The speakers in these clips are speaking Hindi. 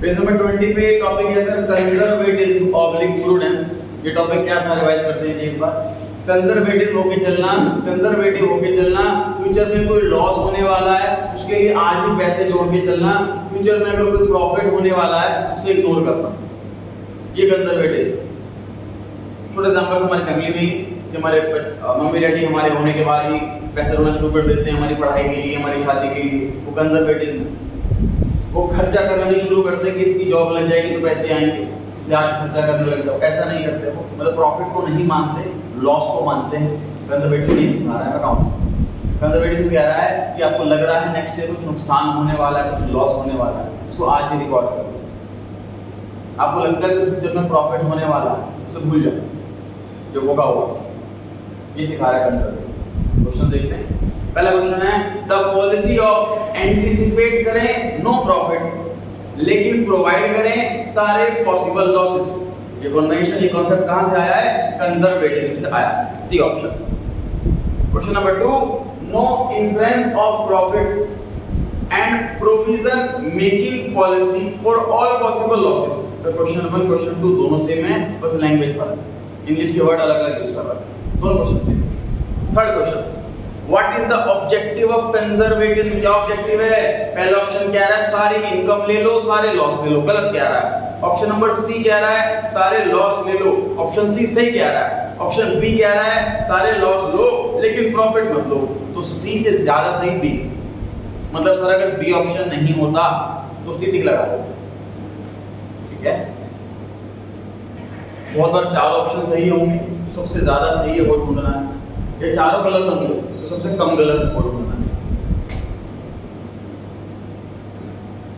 पेज नंबर 20 पे टॉपिक है सर कंजर्वेटिज्म ऑब्लिक प्रूडेंस। ये टॉपिक क्या था, रिवाइज करते हैं एक बार। कंजर्वेटिव होके चलना, कंजर्वेटिव होके चलना, फ्यूचर में कोई लॉस होने वाला है उसके लिए आज ही पैसे जोड़ के चलना, फ्यूचर में अगर कोई प्रॉफिट होने वाला है उसे इग्नोर करना, ये कंजर्वेटिव। छोटे एग्जांपल हमारी फैमिली में कि हमारे मम्मी डैडी हमारे होने के बाद ही पैसे रोना शुरू कर देते हैं हमारी पढ़ाई के लिए, हमारी शादी के लिए, वो कंजर्वेटिव। वो खर्चा करना नहीं शुरू करते कि इसकी जॉब लग जाएगी तो पैसे आएंगे, इसलिए आज खर्चा करने लग जाओ, ऐसा नहीं करते वो। मतलब प्रॉफिट को नहीं मानते, लॉस को मानते हैं। कंजर्वेटिव नहीं सिखा रहा है अकाउंट्स। कंजर्वेटिव कह रहा है कि आपको लग रहा है नेक्स्ट ईयर कुछ नुकसान होने वाला है, कुछ लॉस होने वाला है, इसको आज ही रिकॉर्ड कर दो। आपको लगता है कि फ्यूचर में प्रॉफिट होने वाला है, उसे भूल जाओ, जो होगा होगा। ये सिखा रहा है कंजर्वेटिव। क्वेश्चन देखते हैं। पहला क्वेश्चन है द पॉलिसी ऑफ एंटीसिपेट करें नो प्रॉफिट लेकिन प्रोवाइड करें सारे पॉसिबल लॉसेस। ये कन्वेंशन, ये कॉन्सेप्ट कहां से आया है? कंजर्वेटिव से आया, C option. Question number 2 no influence of profit and provision making policy for all possible losses. Sir question 1 question 2 दोनों सेम है, बस लैंग्वेज फर्क है, इंग्लिश के वर्ड अलग अलग यूज कर रहा है, दोनों question same. Third question what is the objective of conservatism? क्या ऑब्जेक्टिव है? पहला ऑप्शन कह रहा है सारी इनकम ले लो सारे लॉस ले लो, गलत कह रहा है। ऑप्शन नंबर सी कह रहा है सारे लॉस ले लो, ऑप्शन सी सही कह रहा है। ऑप्शन बी कह रहा है सारे लॉस लो लेकिन प्रॉफिट मत लो, तो सी से ज्यादा सही बी। मतलब सर अगर बी ऑप्शन नहीं होता तो सी टिक लगा दो, ठीक है। बहुत बार चार ऑप्शन सही होंगे, सबसे ज्यादा सही है वो ढूंढना है, ये चारों गलत होंगे तो सबसे कम गलत वो ढूंढना है।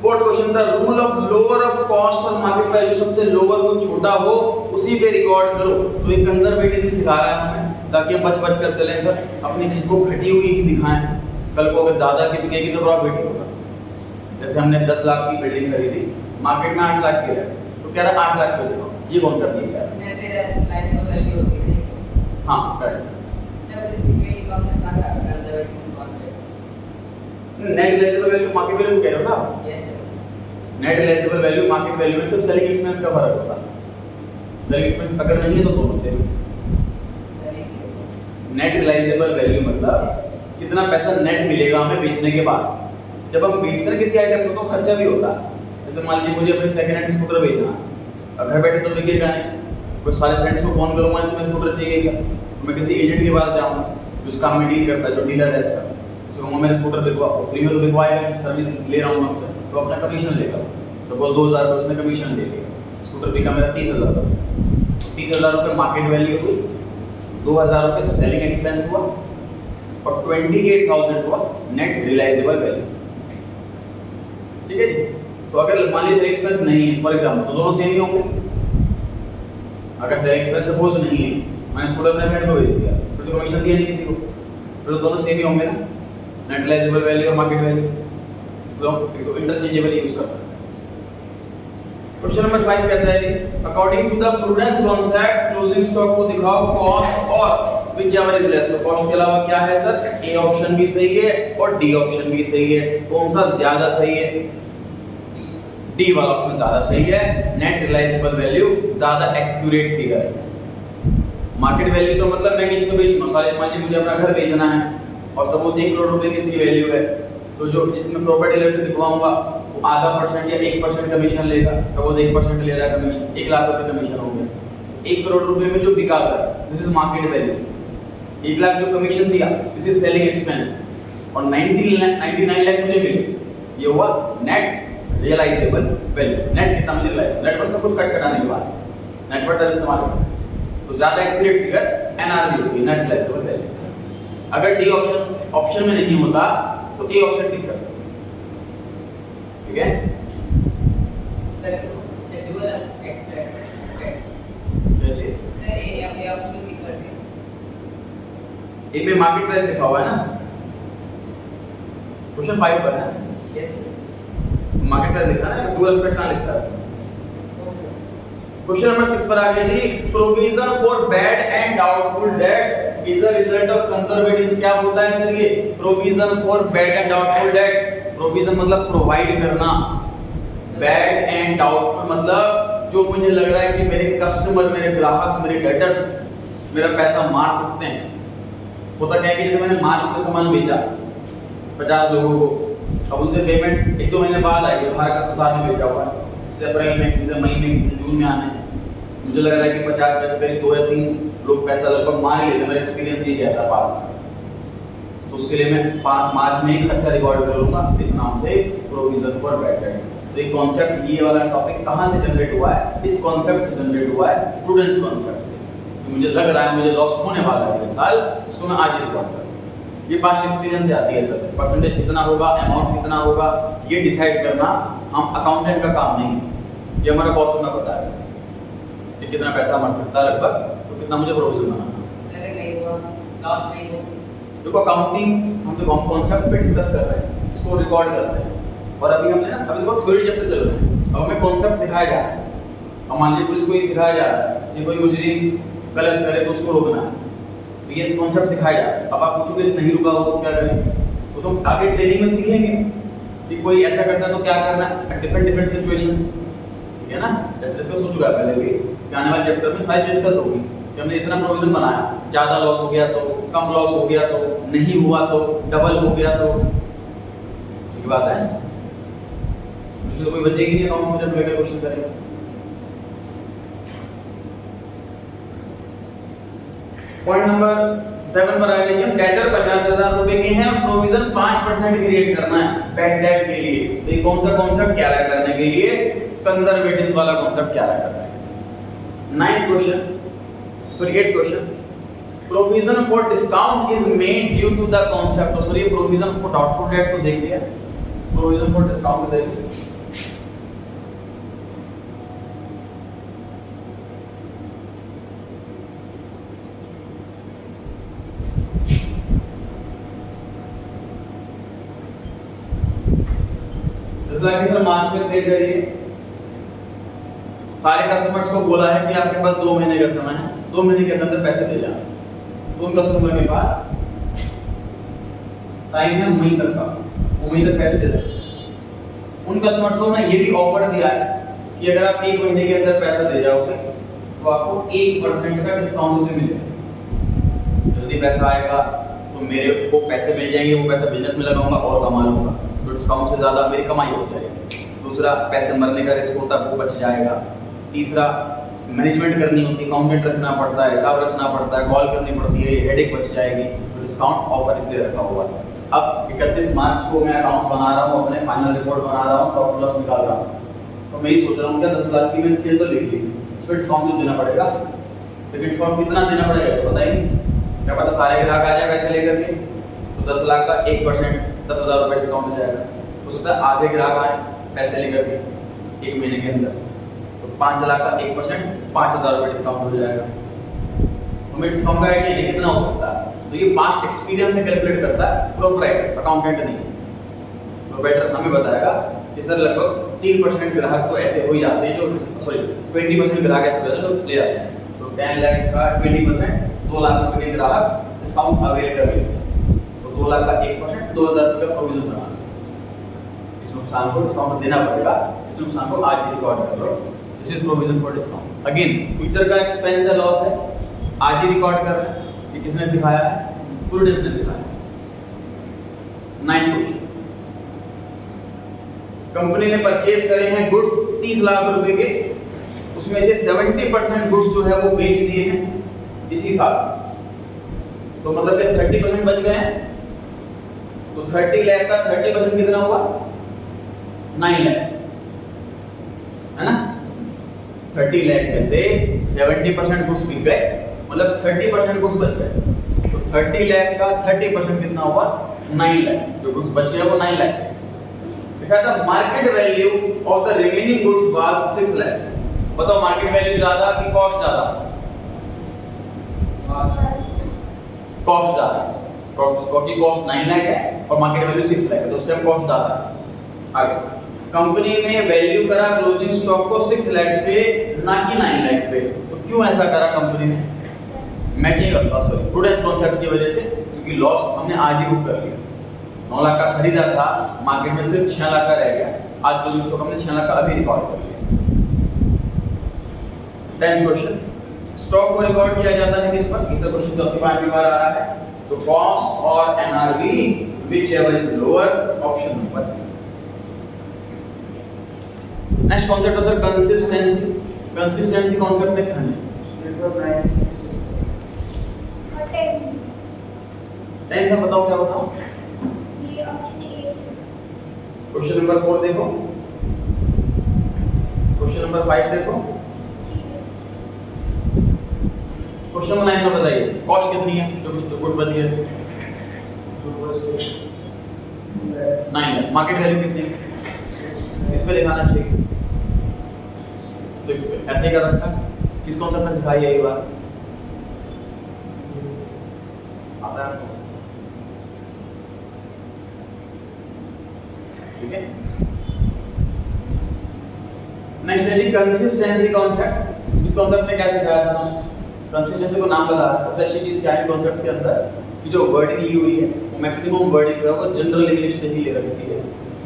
फोर्थ क्वेश्चन था rule of lower of cost और मार्केट प्राइस, जो सबसे लोअर हो छोटा हो उसी पे रिकॉर्ड करो। तो ये कंजर्वेटिज्म सिखा रहा है हमें ताकि हम बच बच कर चलें सर, अपनी चीज को घटी हुई ही दिखाएं, कल को अगर ज्यादा की बिकेगी तो प्रॉफिट ही होगा। जैसे हमने 10 लाख की बिल्डिंग खरीदी, मार्केट में 8 लाख की है तो कह रहा 8 लाख की दे, ये कॉन्सेप्ट नहीं है। हाँ correct. Net realisable value market value कह रहे हो ना? Yes. Net realisable value market value में सिर्फ सेलिंग एक्सपेंस का फर्क होता है। सेलिंग एक्सपेंस अगर नहीं है तो दोनों से। नेट रियलाइजेबल वैल्यू मतलब कितना पैसा नेट मिलेगा हमें बेचने के बाद। जब हम बेचते हैं किसी आइटम को तो खर्चा भी होता है। जैसे मान लीजिए मुझे अपने सेकंड हैंड स्कूटर बेचना है, अब घर बैठे तो बिकेगा नहीं, कोई सारे फ्रेंड्स को फोन करूंगा तो मैं स्कूटर चाहिए क्या, मैं किसी एजेंट के पास जाऊंगा जो उस काम में डील करता है, जो डीलर है इसका, उसको कहूंगा मेरा स्कूटर बिकवा, फ्री में तो बिकवाएगा, सर्विस ले रहा हूं मैं उससे तो अपना कमीशन लेगा। तो वो 2000 रुपये उसने कमीशन ले लिया, स्कूटर बिका मेरा 30,000 रुपये। 30,000 रुपये मार्केट वैल्यू हुई, 2,000 रुपये सेलिंग एक्सपेंस हुआ और 28,000 हुआ नेट रियलाइजेबल वैल्यू, ठीक है जी। तो अगर मान लीजिए एक्सपेंस नहीं है फॉर एग्जांपल तो दोनों सेम ही होंगे। अगर सेलिंग एक्सपेंस सपोज नहीं है, मैंने स्कूटर अपने फ्रेंड को बेच दिया फिर तो कमीशन दिया नहीं किसी को, तो दोनों सेम ही होंगे ना, नेट रियलाइजेबल वैल्यू और मार्केट वैल्यू, इसको इंटरचेंजेबल यूज कर सकते हैं। क्वेश्चन नंबर 5 कहता है according to the prudence concept closing stock को दिखाओ कॉस्ट और विच एवर इज लेस। तो कॉस्ट के अलावा क्या है सर? ए ऑप्शन भी सही है और डी ऑप्शन भी सही है। कौन सा ज्यादा सही है? डी वाला ऑप्शन ज्यादा सही है। नेट रियलाइजेबल वैल्यू ज्यादा एक्यूरेट फिगर है। मार्केट वैल्यू तो मतलब मैं किसी को बेचूंगा, सारे मान लीजिए मुझे अपना घर बेचना है और सपोज 1 करोड़ रुपए की इसकी वैल्यू है, तो जो जिसमें प्रॉपर्टी डीलर से दिखवाऊंगा वो आधा % या 1% कमीशन लेगा। सपोज 1% ले रहा है कमीशन, 1 लाख रुपए कमीशन हो गया। 1 करोड़ रुपए में जो बिका कर, this is market value. 1 lakh जो कमीशन दिया, दिस इज सेलिंग एक्सपेंस, और 99 लाख मुझे मिले, ये हुआ नेट रियलाइजेबल वैल्यू। नेट कितना मुझे रियलाइज, नेट पर सब कुछ कट कराने के बाद नेट पर इस्तेमाल करना तो ज्यादा एक्यूरेट फिगर एनआरवी होगी, नेट रियलाइजेबल वैल्यू। अगर डी ऑप्शन में नहीं होता तो ए ऑप्शन टिक कर, ठीक है सर। ड्यूअल एक्सपेक्ट क्या चीज सर ये ऑप्शन भी कर दिया, ए में मार्केट प्राइस लिखा हुआ है ना, क्वेश्चन 5 पर है। यस मार्केट प्राइस लिखा है ना, डुअल एस्पेक्ट कहां लिखा है? क्वेश्चन नंबर 6 पर आ गया जी provision for bad and doubtful debts is the result of conservatism. क्या होता है सर ये provision for bad and doubtful debts? Provision मतलब प्रोवाइड करना, बैड एंड डाउटफुल मतलब जो मुझे लग रहा है कि मेरे कस्टमर, मेरे ग्राहक, मेरे डेटर्स मेरा पैसा मार सकते हैं। होता क्या है कि जैसे मैंने मार्च में सामान बेचा 50 लोगों को, अब उनसे पेमेंट 1-2 महीने बाद आएगी, उधार का तो साथ में बेचा हुआ है, इससे अप्रैल में, किसी मई में, किसी जून में आने हैं। मुझे लग रहा है कि 50 पैसे करीब 2 या 3 लोग पैसा लगभग मार ही लेते, मेरा एक्सपीरियंस ये कहता है पास में। तो उसके लिए मैं 5 मार्च में एक खर्चा रिकॉर्ड करूंगा इस नाम से प्रोविजन फॉर बैड डेट्स। तो ये कॉन्सेप्ट, ये वाला टॉपिक कहाँ से जनरेट हुआ है? इस कॉन्सेप्ट से जनरेट हुआ है, प्रूडेंस कॉन्सेप्ट से। तो मुझे लग रहा है मुझे लॉस होने वाला है इस साल, इसको मैं आज ही रिकॉर्ड करूँ। ये पास्ट एक्सपीरियंस से आती है सर, परसेंटेज कितना होगा, अमाउंट कितना होगा, ये डिसाइड करना हम अकाउंटेंट का काम नहीं है। ये हमारा बॉस में पता है कि कितना पैसा मर सकता है लगभग, तो कितना मुझे प्रोविजन बनाना। अरे नहीं हुआ, लॉस नहीं हुआ। देखो अकाउंटिंग हम तो कॉन्सेप्ट पे डिस्कस कर रहे हैं, इसको रिकॉर्ड करते हैं। और अभी हमने ना, अभी देखो थ्योरी चैप्टर चल रहा है, अब हमें कॉन्सेप्ट सिखाया जा रहा है। अब मान लीजिए पुलिस को ये सिखाया जा रहा है कि कोई मुजरिम गलत करे तो उसको रोकना है, तो ये कॉन्सेप्ट सिखाया जा रहा है। अब आप पूछोगे नहीं रुका हो तो क्या करें? वो तो आगे ट्रेनिंग में सीखेंगे कि कोई ऐसा करता है तो क्या करना है, डिफरेंट सिचुएशन, ठीक है ना। जैसे डिस्कस हो चुका है पहले भी, कि आने वाले चैप्टर में सारी डिस्कस होगी कि हमने इतना प्रोविजन बनाया, ज़्यादा लॉस हो गया तो, कम लॉस हो गया तो, नहीं हुआ तो, डबल हो गया तो, ये बात है। उससे कोई बचेगी नहीं अकाउंट में जब लेकर क्वेश्चन करेंगे। पॉइंट नंबर 7 पर आ गए जी, डेटर 50,000 रुपए के हैं और प्रोविजन 5% क्रिएट करना है बैड डेट के लिए। तो ये कौन सा कॉन्सेप्ट क्या है करने के लिए? कंजर्वेटिव वाला कॉन्सेप्ट क्या है करना है। 9th question, sorry 8th question, provision for discount is made due to the concept. तो sorry provision for doubtful debts को देख लिया, प्रोविजन फॉर डिस्काउंट देख लिया। सर मार्च में सेल करिए, सारे कस्टमर्स को बोला है कि आपके पास 2 महीने का समय है, 2 महीने के अंदर पैसे दे जाना। तो उन कस्टमर के पास टाइम है मई तक का, वो मई तक पैसे दे सकते। उन कस्टमर्स को ना ये भी ऑफर दिया है कि अगर आप 1 महीने के अंदर पैसा दे जाओगे तो आपको 1% का डिस्काउंट भी मिलेगा। जल्दी पैसा आएगा तो मेरे को पैसे मिल जाएंगे, वो पैसा बिजनेस में लगाऊंगा और कमा लूंगा, तो डिस्काउंट से ज़्यादा मेरी कमाई हो जाएगी। दूसरा, पैसे मरने का रिस्क होता है वो बच जाएगा। तीसरा, मैनेजमेंट करनी होती है, अकाउंटेंट रखना पड़ता है, हिसाब रखना पड़ता है, कॉल करनी पड़ती है, हेडेक बच जाएगी। तो डिस्काउंट ऑफर इसलिए रखा हुआ है। अब 31 मार्च को मैं अकाउंट बना रहा हूँ, अपने फाइनल रिपोर्ट बना रहा हूँ, प्रॉफिट लॉस निकाल रहा हूँ, तो मैं ये सोच रहा हूँ क्या 10,000 की मैंने सेल तो ले ली, इस पर डिस्काउंट तो देना पड़ेगा। लेकिन डिस्काउंट कितना देना पड़ेगा तो पता ही नहीं, क्या पता सारे ग्राहक आ जाए पैसे लेकर के, तो 10 लाख का 1% 10,000 रुपये डिस्काउंट हो जाएगा। हो सकता है आधे ग्राहक आए पैसे लेकर के 1 महीने के अंदर, तो 5 लाख का 1% 5,000 रुपये डिस्काउंट हो जाएगा। हमें डिस्काउंट का आइडिया नहीं कितना हो सकता है, तो ये पास्ट एक्सपीरियंस से कैलकुलेट करता है प्रोप्राइटर, अकाउंटेंट नहीं। प्रोप्राइटर हमें बताएगा कि सर लगभग 3% ग्राहक तो ऐसे हो ही जाते हैं, जो सॉरी 20% ग्राहक ऐसे हो जाते हैं जो ले आते हैं। तो 10 लाख का 20% 2 लाख रुपए के ग्राहक डिस्काउंट अवेल कर लेते हैं, तो 2 लाख का 1% 2,000 रुपये का प्रोविजन बना। इस नुकसान को डिस्काउंट देना पड़ेगा, इस नुकसान को आज ही रिकॉर्ड कर लो। This is provision for discount. Again future का एक्सपेंस है, लॉस है, आज ही रिकॉर्ड कर रहे हैं। ये किसने सिखाया है? प्रूडेंस ने सिखाया। 9th क्वेश्चन, कंपनी ने परचेज करे हैं गुड्स 30 लाख रुपए के, उसमें से 70% गुड्स जो है वो बेच दिए हैं इसी साल, तो मतलब कि 30% बच गए हैं। तो 30 लाख का 30% कितना हुआ? 9 लाख, है ना। 30 लाख में से 70% गुड्स बिक गए, मतलब 30% गुड्स बच गए। तो 30 लाख का 30% कितना हुआ? 9 लाख। जो गुड्स बच गए वो 9 लाख। लिखा था market value of the remaining goods was 6 lakh. बताओ मार्केट वैल्यू ज्यादा कि कॉस्ट ज्यादा? कॉस्ट ज्यादा, क्योंकि कॉस्ट 9 लाख है और मार्केट वैल्यू 6 लाख है, तो उस टाइम कॉस्ट ज्यादा है। आगे, कंपनी ने वैल्यू करा क्लोजिंग स्टॉक को 6 लाख पे, ना कि 9 लाख पे। तो क्यों ऐसा करा कंपनी ने? मैचिंग सॉरी प्रूडेंस कॉन्सेप्ट की वजह से, क्योंकि लॉस हमने आज ही बुक कर लिया। 9 लाख का खरीदा था, मार्केट में सिर्फ 6 लाख का रह गया, आज क्लोजिंग स्टॉक हमने 6 लाख का अभी रिकॉर्ड कर लिया। 10th क्वेश्चन, स्टॉक को रिकॉर्ड किया जाता है किस पर? इसका क्वेश्चन चौथी पांचवी बार आ रहा है। तो कॉस्ट और NRV which ever is lower, option number. Next concept है सर कंसिस्टेंसी। कंसिस्टेंसी कॉन्सेप्ट में क्या है? 10 का बताओ, क्या बताओ? क्वेश्चन नंबर 4 देखो, क्वेश्चन नंबर 5 देखो, क्वेश्चन नंबर 9 में बताइए कॉस्ट कितनी है? जो कुछ बच गया 9 है। मार्केट वैल्यू कितनी है? इस पे दिखाना चाहिए 6 पे। ऐसे ही कर रखा है। किस कॉन्सेप्ट में सिखाई है ये बात? आता है आपको? ठीक है। नेक्स्ट है जी कंसिस्टेंसी कॉन्सेप्ट। इस कॉन्सेप्ट में क्या सिखाया था हमने? कंसिस्टेंसी को नाम बता रहा। सबसे अच्छी चीज क्या है कॉन्सेप्ट के अंदर कि जो वर्डिंग ली हुई है वो मैक्सिमम वर्डिंग है वो जनरल इंग्लिश से ही ले रखी है,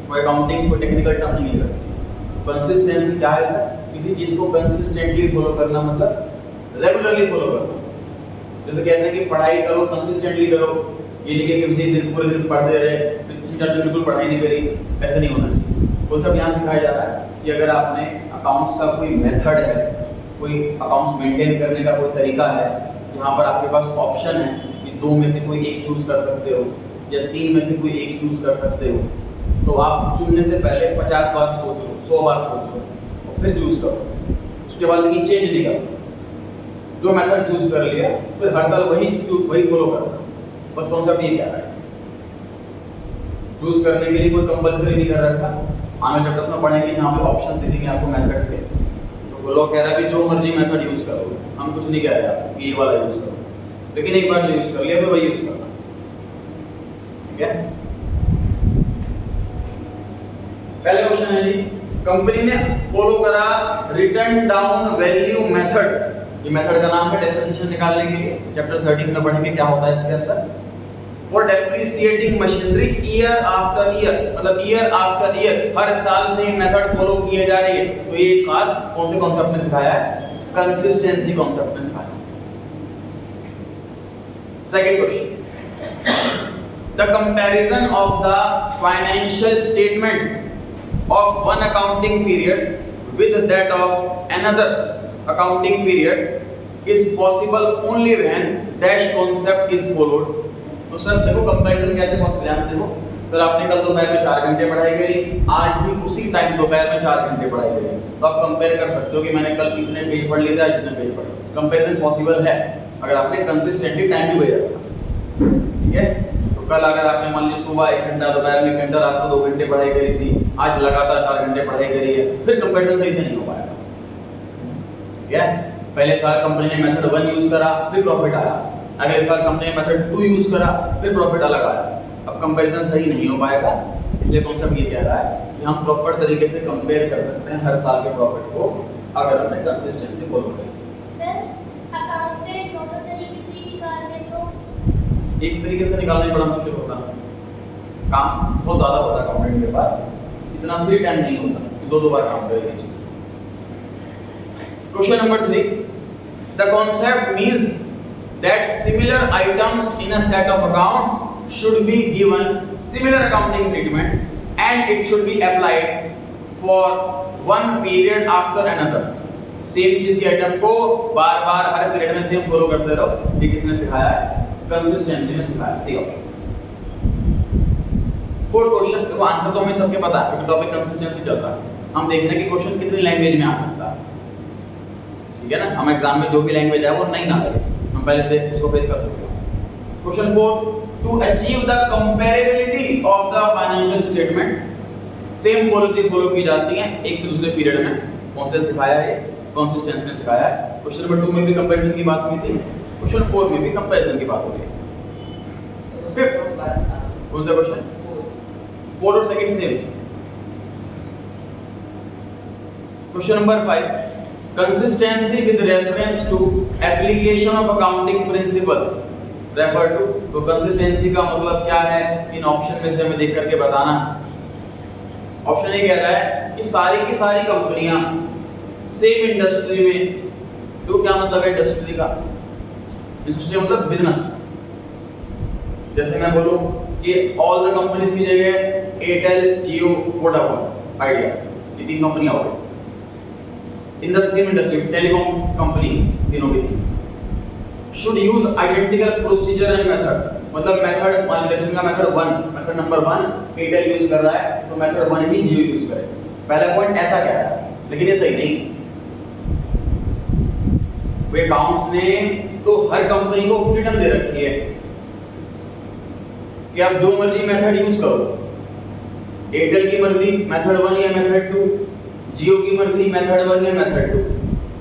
कोई अकाउंटिंग कोई टेक्निकल टर्म नहीं ले रखी। कंसिस्टेंसी क्या है सर? किसी चीज को कंसिस्टेंटली फॉलो करना, मतलब रेगुलरली फॉलो करना। जैसे कहते हैं कि पढ़ाई करो कंसिस्टेंटली करो, ये नहीं कि किसी दिन पूरे दिन पढ़ते रहे फिर 3-4 दिन बिल्कुल पढ़ाई नहीं करी, ऐसा नहीं होना चाहिए। कॉन्सेप्ट यहाँ सिखाया जा रहा है कि अगर आपने अकाउंट्स का कोई मेथड है, कोई अकाउंट्स मेंटेन करने का कोई तरीका है, जहाँ पर आपके पास ऑप्शन है कि 2 में से कोई एक चूज कर सकते हो या 3 में से कोई एक चूज कर सकते हो, तो आप चुनने से पहले 50 बार सोचो, 100 बार सोचो और फिर चूज करो। उसके बाद लेकिन चेंज नहीं करो। जो मेथड चूज कर लिया फिर हर साल वही फॉलो करना। बस कॉन्सेप्ट ये कह रहा है। चूज करने के लिए कोई कंपलसरी नहीं कर रखा। आगे चैप्टर्स में पढ़ेंगे, यहाँ पे ऑप्शंस दिखेंगे आपको मेथड्स के। तो वो लोग कह रहा है कि जो मर्जी मेथड यूज करो, हम कुछ नहीं कह रहे आपको कि ये वाला यूज करो, लेकिन एक बार जो यूज कर लिया फिर वही यूज करना। ठीक है। पहले क्वेश्चन है जी, कंपनी ने फॉलो करा रिटर्न डाउन वैल्यू मेथड। ये मेथड का नाम है डेप्रिसिएशन निकालने के लिए। चैप्टर 13 में पढ़ेंगे क्या होता है इसके अंदर। For depreciating machinery year after year, मतलब ईयर आफ्टर ईयर हर साल से मेथड फॉलो किए जा रही है। तो ये बात कौन से कॉन्सेप्ट में सिखाया है? कंसिस्टेंसी कॉन्सेप्ट में सिखाया। Second question, the comparison of the financial statements of one accounting period with that of another accounting period is possible only when dash concept is followed। तो सर देखो कंपैरिजन कैसे पॉसिबल है? देखो सर आपने कल दोपहर में 4 घंटे पढ़ाई करी, आज भी उसी टाइम दोपहर में 4 घंटे पढ़ाई करी, तो आप कंपेयर कर सकते हो कि मैंने कल कितने पेज पढ़ लिए थे, आज कितने पेज पढ़े। कंपैरिजन पॉसिबल है अगर आपने कंसिस्टेंटली टाइम भी भेजा। ठीक है। कल अगर आपने मान लीजिए सुबह 1 घंटा, दोपहर में 1 घंटा, रात को 2 घंटे पढ़ाई करी थी, आज लगातार 4 घंटे पढ़ाई करी है, फिर कंपैरिजन सही से नहीं हो पाएगा। क्या पहले साल कंपनी ने मेथड 1 यूज करा फिर प्रॉफिट आया, अगले साल कंपनी ने मेथड 2 यूज करा फिर प्रॉफिट अलग आया, अब कंपैरिजन सही नहीं हो पाएगा। इसलिए कॉन्सेप्ट ये कह रहा है कि हम प्रॉपर तरीके से कंपेयर कर सकते हैं हर साल के प्रॉफिट को अगर हमने कंसिस्टेंसी फॉलो करी। सर अकाउंटेंट दोनों तरीके से निकाल दे तो एक तरीके से निकालना ही बड़ा मुश्किल होता है, काम बहुत ज्यादा होता है अकाउंटेंट के पास, इतना फ्री टाइम नहीं होता कि 2 बार काम करे ये चीज। Question number 3, the concept means that similar items in a set of accounts should be given similar accounting treatment and it should be applied for one period after another. Same चीज के आइटम को बार-बार हर पीरियड में सेम फॉलो करते रहो। ये किसने सिखाया है? कंसिस्टेंसी में सिखाया। C option. फोर्थ क्वेश्चन, देखो आंसर तो हमें सबके पता है क्योंकि टॉपिक कंसिस्टेंसी चल रहा है। हम देख रहे हैं कि क्वेश्चन कितनी लैंग्वेज में आ सकता है। ठीक है ना, हम एग्जाम में जो भी लैंग्वेज है वो नहीं ना लगे, हम पहले से उसको फेस कर चुके हैं। Question 4, to achieve the comparability of the financial statement same policy follow की जाती है एक से दूसरे पीरियड में। कौन से सिखाया है? कंसिस्टेंसी ने सिखाया है। क्वेश्चन नंबर 2 में भी कंपैरिजन की बात हुई थी, क्वेश्चन 4 में भी कंपैरिजन की बात हो रही है। फिर कौन सा क्वेश्चन? 4 और second same. Question number 5, consistency with reference to application of accounting principles refer to तो कंसिस्टेंसी का मतलब क्या है, इन ऑप्शन में से हमें देख करके बताना। ऑप्शन ए कह रहा है कि सारी की सारी कंपनियां सेम इंडस्ट्री में, तो क्या मतलब है इंडस्ट्री का, इंडस्ट्री मतलब बिजनेस। जैसे मैं बोलूं कि ऑल द कंपनीज की जगह एयरटेल, जियो, वोडाफोन, आइडिया, ये 3 कंपनियां हो गई in the same industry, telecom company तीनों की should use identical procedure and method. मतलब मेथड, मान लीजिए का method 1, method number 1 Airtel use कर रहा है तो मेथड 1 ही जियो यूज करे। पहला पॉइंट ऐसा कह रहा है, लेकिन ये सही नहीं। वे अकाउंट्स ने तो हर कंपनी को फ्रीडम दे रखी है कि आप जो मर्जी मेथड यूज करो। एयरटेल की मर्जी मेथड 1 या मेथड 2, जियो की मर्जी मेथड 1 या मेथड 2,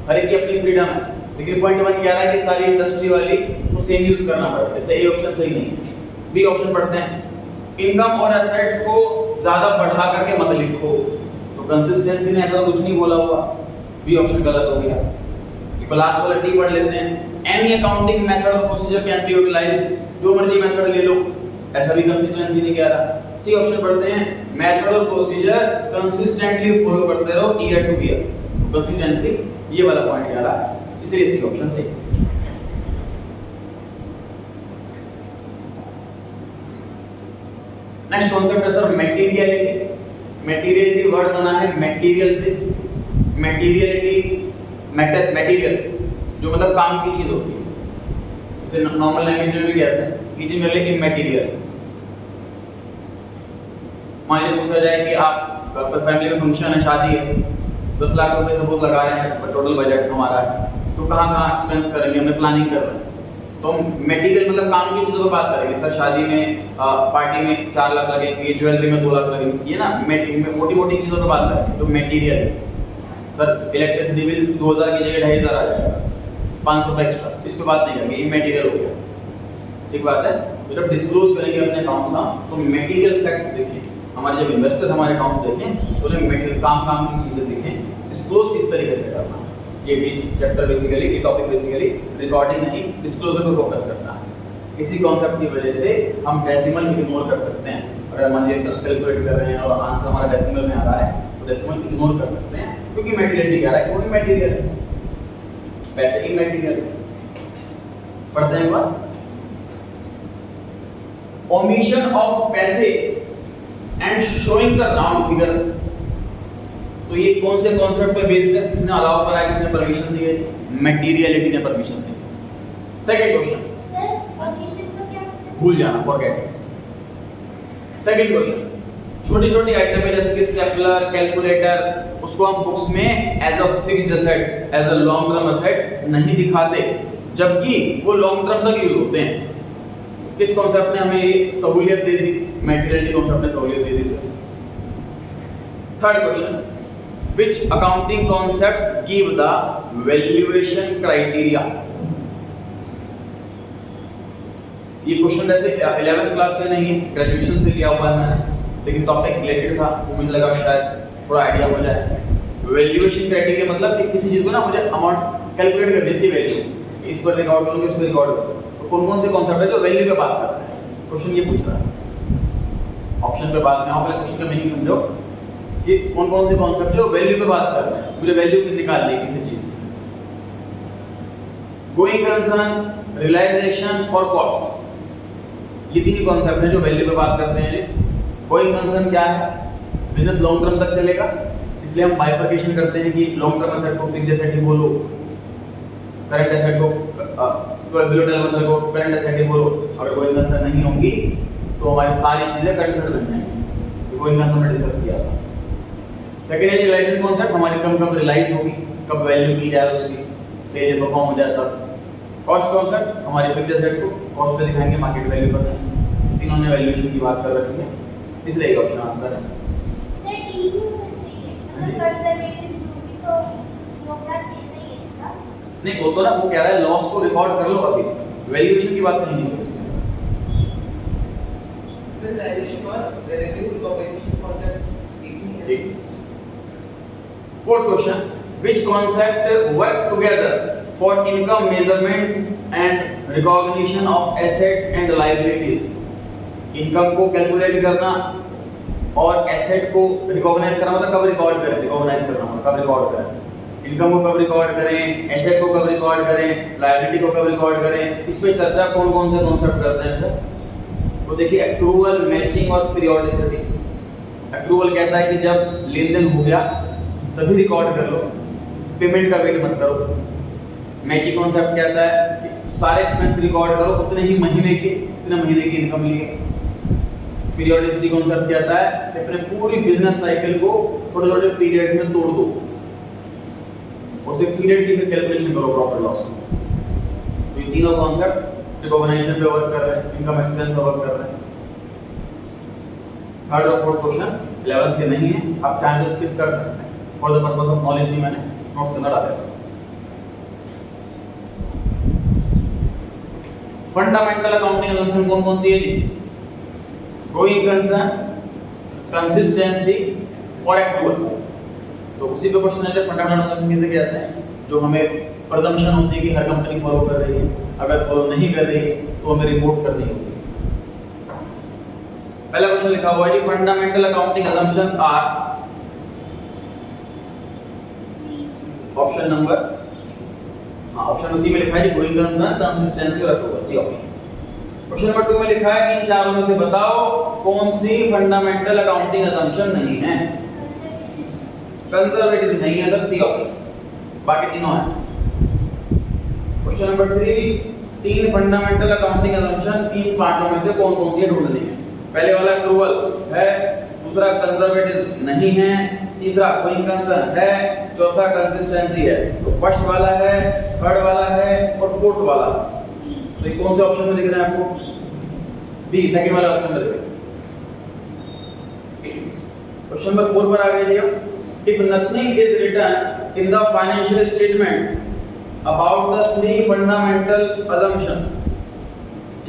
हर एक की अपनी फ्रीडम है। लेकिन पॉइंट 1 कह रहा है कि सारी इंडस्ट्री वाली को सेम यूज करना पड़ेगा, इसलिए ए ऑप्शन सही नहीं है। बी ऑप्शन पढ़ते हैं, इनकम और एसेट्स को ज्यादा बढ़ा करके मत लिखो, तो कंसिस्टेंसी ने ऐसा तो कुछ नहीं बोला हुआ, बी ऑप्शन गलत हो गया। लास्ट वाला डी पढ़ लेते हैं, एनी अकाउंटिंग मेथड और प्रोसीजर कैन बी यूटिलाइज्ड, जो मर्जी मेथड ले लो, ऐसा भी कंसिस्टेंसी नहीं कह रहा। सी ऑप्शन पढ़ते हैं, मेथड और प्रोसीजर कंसिस्टेंटली फॉलो करते रहो ईयर टू ईयर, कंसिस्टेंसी ये वाला पॉइंट कह रहा है, इसलिए सी ऑप्शन सही। नेक्स्ट कॉन्सेप्ट है सर मटेरियलिटी। मटेरियलिटी वर्ड बना है मटेरियल से, मटेरियलिटी मटेरियल जो मतलब काम की चीज होती है, इसे नॉर्मल लैंग्वेज में भी कहते हैं कि जी मेरे लिए इमैटेरियल। मान लीजिए पूछा जाए कि आप फैमिली में फंक्शन है, शादी है, 10 लाख रुपए सपोज लगा रहे हैं, टोटल बजट हमारा है, तो कहाँ एक्सपेंस करेंगे, हमने प्लानिंग कर रहे हैं, तो हम मटेरियल मतलब काम की चीजों की बात करेंगे। सर शादी में पार्टी में 4 लाख लगेंगे, ज्वेलरी में 2 लाख लगेंगे, ये ना मोटी मोटी चीजों की बात करेंगे, तो मटेरियल। सर इलेक्ट्रिसिटी बिल 2000 की जगह 2500 आ जाएगा, 500 रुपये एक्स्ट्रा, इस पे बात नहीं करेंगे, ये मटेरियल हो गया, ठीक बात है। तो जब डिस्क्लोज करेंगे अपने अकाउंट का तो मटेरियल फैक्ट्स देखें, हमारे जब इन्वेस्टर हमारे अकाउंट्स देखें तो उन्हें मटेरियल काम की चीजें देखें, डिस्क्लोज किस तरीके से करना। ये भी चैप्टर बेसिकली, ये टॉपिक बेसिकली रिकॉर्डिंग नहीं, डिस्क्लोजर पर फोकस करना है। इसी कॉन्सेप्ट की वजह से हम डेसिमल इग्नोर कर सकते हैं। अगर मान लीजिए इंटरेस्ट कैलकुलेट कर रहे हैं और आंसर हमारा डेसिमल में आ रहा है तो डेसिमल इग्नोर कर सकते हैं, क्योंकि मटेरियलिटी कह रहा है कि वो भी मटेरियल है, वैसे ही मटेरियल है। पढ़ते हैं एक बार, ओमिशन ऑफ पैसे and showing the round figure. तो ये कौन से कॉन्सेप्ट पे बेस्ड है, किसने अलाउ करा है, किसने परमिशन दी है? मटेरियलिटी ने परमिशन दी। सेकंड क्वेश्चन, सर ऑडिशन का क्या मतलब? भूल जाना, फॉरगेट। सेकंड क्वेश्चन, छोटी छोटी आइटम है जैसे कि स्टेपलर, कैलकुलेटर, उसको हम बुक्स में as a fixed assets, as a long term asset नहीं दिखाते, जबकि वो लॉन्ग टर्म तक यूज होते हैं। किस कॉन्सेप्ट ने हमें ये सहूलियत दे दी? मटेरियलिटी कॉन्सेप्ट ने सहूलियत दे दी। Third question, which accounting concepts give the valuation criteria? ये क्वेश्चन वैसे 11th क्लास से नहीं है, ग्रेजुएशन से लिया हुआ है मैंने, लेकिन टॉपिक रिलेटेड था तो मुझे लगा शायद थोड़ा आइडिया हो जाए। वैल्यूएशन क्राइटेरिया मतलब कि किसी चीज को ना मुझे अमाउंट कैलकुलेट करनी है, इसकी वैल्यू, इस पर रिकॉर्ड करूंगा, इस पर रिकॉर्ड करूंगा, तो कौन कौन से कॉन्सेप्ट है जो वैल्यू पे बात करते हैं, क्वेश्चन ये पूछ रहा है। ऑप्शन पे बात नहीं, पहले क्वेश्चन का मीनिंग समझो कि कौन कौन से कॉन्सेप्ट जो वैल्यू पे बात कर रहे हैं, मुझे वैल्यू निकालनी है किसी चीज की। गोइंग कंसर्न, रियलाइजेशन और कॉस्ट, ये तीन कॉन्सेप्ट हैं जो वैल्यू पे बात करते हैं। गोइंग कंसर्न क्या है? बिजनेस लॉन्ग टर्म तक चलेगा, इसलिए हम बाइफरकेशन करते हैं कि लॉन्ग टर्म एसेट को फिक्स्ड एसेट ही बोलो, करंट एसेट को बिलो 12 मंथ को करंट एसेट ही बोलो। अगर गोइंग कंसर्न नहीं होगी तो हमारी सारी चीजें कंसिडर बन जाएंगी, तो गोइंग कंसर्न में डिस्कस किया था। सेकंड है रियलाइजेशन कॉन्सेप्ट, हमारी इनकम कब रियलाइज होगी, कब वैल्यू की जाए उसकी, सेल परफॉर्म हो जाए तब। कॉस्ट कॉन्सेप्ट, हमारी फिक्स्ड एसेट्स को कॉस्ट पे दिखाएंगे, मार्केट वैल्यू पर नहीं। तीनों ने वैल्यूएशन की बात कर रखी है, इसलिए एक ऑप्शन आंसर है। सर टीवी होना चाहिए, अगर कंजर्वेटिव स्टूडेंट तो योगदान देना ही है ना? नहीं, वो तो ना वो कह रहा है लॉस को रिकॉर्ड कर लो, अभी वैल्यूएशन की बात नहीं है इसमें। सर वैल्यूएशन और रेवेन्यू रिकॉग्निशन कॉन्सेप्ट एक ही है। Fourth question, which concept work together for income measurement and recognition of assets and liabilities, income को कैलकुलेट करना और एसेट को रिकॉग्नाइज करना, मतलब कब रिकॉर्ड करें, रिकॉग्नाइज करना मतलब कब रिकॉर्ड करें, इनकम को कब रिकॉर्ड करें, एसेट को कब रिकॉर्ड करें, लायबिलिटी को कब रिकॉर्ड करें, इस पे चर्चा कौन कौन से कॉन्सेप्ट करते हैं सर। तो देखिए एक्रूवल, मैचिंग और पीरियोडिसिटी। एक्रूवल कहता है कि जब लेन देन हो गया तभी रिकॉर्ड कर लो, पेमेंट का वेट मत करो। मैचिंग कॉन्सेप्ट कहता है कि सारे एक्सपेंस रिकॉर्ड करो उतने ही महीने के, उतने महीने की इनकम लिए। पीरियोडिसिटी कॉन्सेप्ट कहता है कि अपने पूरी बिजनेस साइकिल को छोटे छोटे पीरियड्स में तोड़ दो, उसे पीरियड की फिर कैलकुलेशन करो प्रॉफिट लॉस में। तो ये तीनों कॉन्सेप्ट रिकॉग्निशन पे वर्क कर रहे हैं, इनकम एक्सपेंस पे वर्क कर रहे हैं। थर्ड और फोर्थ क्वेश्चन 11th के नहीं है, आप चाहें तो स्किप कर सकते हैं, for the purpose of knowledge भी मैंने नोट्स के अंदर डाले हैं। फंडामेंटल अकाउंटिंग असम्पशन कौन कौन सी है जी? गोइंग कंसर्न, कंसिस्टेंसी और एक्रूवल। तो उसी पे क्वेश्चन है जो फंडामेंटल असम्पशन किसे कहते हैं, जो हमें प्रेजम्पशन होती है कि हर कंपनी फॉलो कर रही है, अगर फॉलो नहीं कर रही तो हमें रिपोर्ट करनी होगी। पहला क्वेश्चन लिखा हुआ है जी, fundamental accounting assumptions are, option number, हाँ ऑप्शन सी में लिखा है जी गोइंग कंसर्न, कंसिस्टेंसी और accrual, C option. Question number 2 में लिखा है कि इन चारों में से बताओ कौन सी फंडामेंटल अकाउंटिंग असम्पशन नहीं है। कंजर्वेटिव नहीं है सर, सी ऑप्शन, बाकी तीनों है। क्वेश्चन नंबर 3, तीन फंडामेंटल अकाउंटिंग असम्पशन तीन पार्टों में से कौन कौन सी ढूंढनी है। पहले वाला एक्रूवल है, दूसरा कंजर्वेटिव नहीं है, तीसरा गोइंग कंसर्न है, चौथा कंसिस्टेंसी है। तो फर्स्ट वाला है, थर्ड वाला है और फोर्थ वाला। तो ये कौन से ऑप्शन में दिख रहा है आपको? बी, सेकंड वाला ऑप्शन में दिख रहा है। क्वेश्चन नंबर 4 पर आ गए जी। If nothing is written in the financial statements about the three fundamental assumption,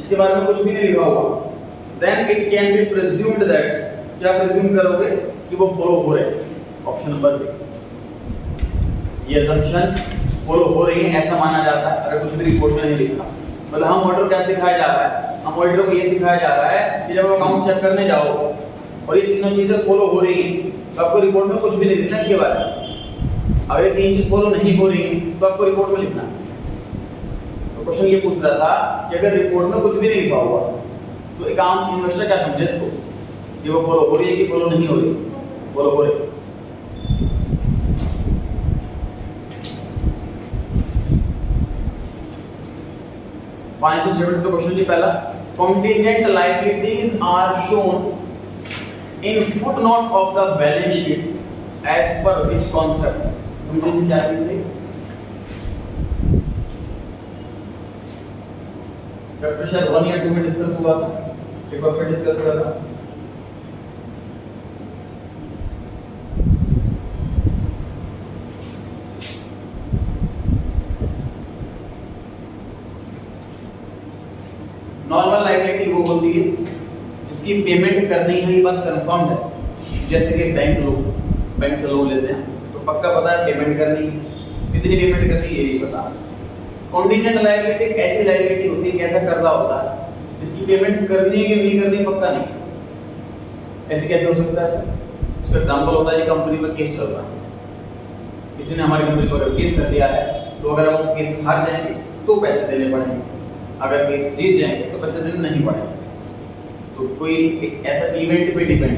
इसके बारे में कुछ भी नहीं लिखा हुआ, then it can be presumed that, क्या presume करोगे कि वो फॉलो हो रहे हैं। ऑप्शन नंबर बी, ये assumption फॉलो हो रही है ऐसा माना जाता है अगर कुछ भी रिपोर्ट में नहीं लिखा। मतलब हम ऑडिटर क्या सिखाया जा रहा है, हम ऑडिटर को ये सिखाया जा रहा है कि जब अकाउंट चेक करने जाओ और ये तीनों चीजें फॉलो हो रही हैं तो आपको रिपोर्ट में कुछ भी नहीं लिखना इनके बारे में। अगर ये तीन चीज फॉलो नहीं हो रही तो आपको रिपोर्ट में लिखना। तो क्वेश्चन ये पूछ रहा था कि अगर रिपोर्ट में कुछ भी नहीं लिखा हुआ तो एक आम इन्वेस्टर क्या समझे इसको, कि वो फॉलो हो रही है कि फॉलो नहीं हो रही? फॉलो हो रही। फाइनेंशियल स्टेटमेंट्स का क्वेश्चन जी पहला, contingent liabilities are shown in footnote of the balance sheet as per which concept? समझे क्या चीज है? चैप्टर शायद 1 या 2 में डिस्कस हुआ था, एक बार फिर डिस्कस करा था। नॉर्मल लायबिलिटी वो होती है जिसकी पेमेंट करनी है, ये बात कंफर्म है। जैसे कि बैंक से लोन लेते हैं तो पक्का पता है पेमेंट करनी है, कितनी पेमेंट करनी है ये पता। कंटीजेंट लायबिलिटी ऐसी लायबिलिटी होती है, कैसा कर्जा होता है जिसकी पेमेंट करनी है कि नहीं करनी पक्का नहीं। ऐसे कैसे हो सकता है सर? इसका एग्जांपल होता है कि कंपनी में केस चल रहा है, किसी ने हमारी कंपनी पर केस कर दिया है तो अगर हम केस हार जाएंगे तो पैसे देने पड़ेंगे, अगर केस जीत जाएंगे तो पैसे देने नहीं पड़ेंगे। तो कोई एक ऐसा इवेंट पे डिपेंड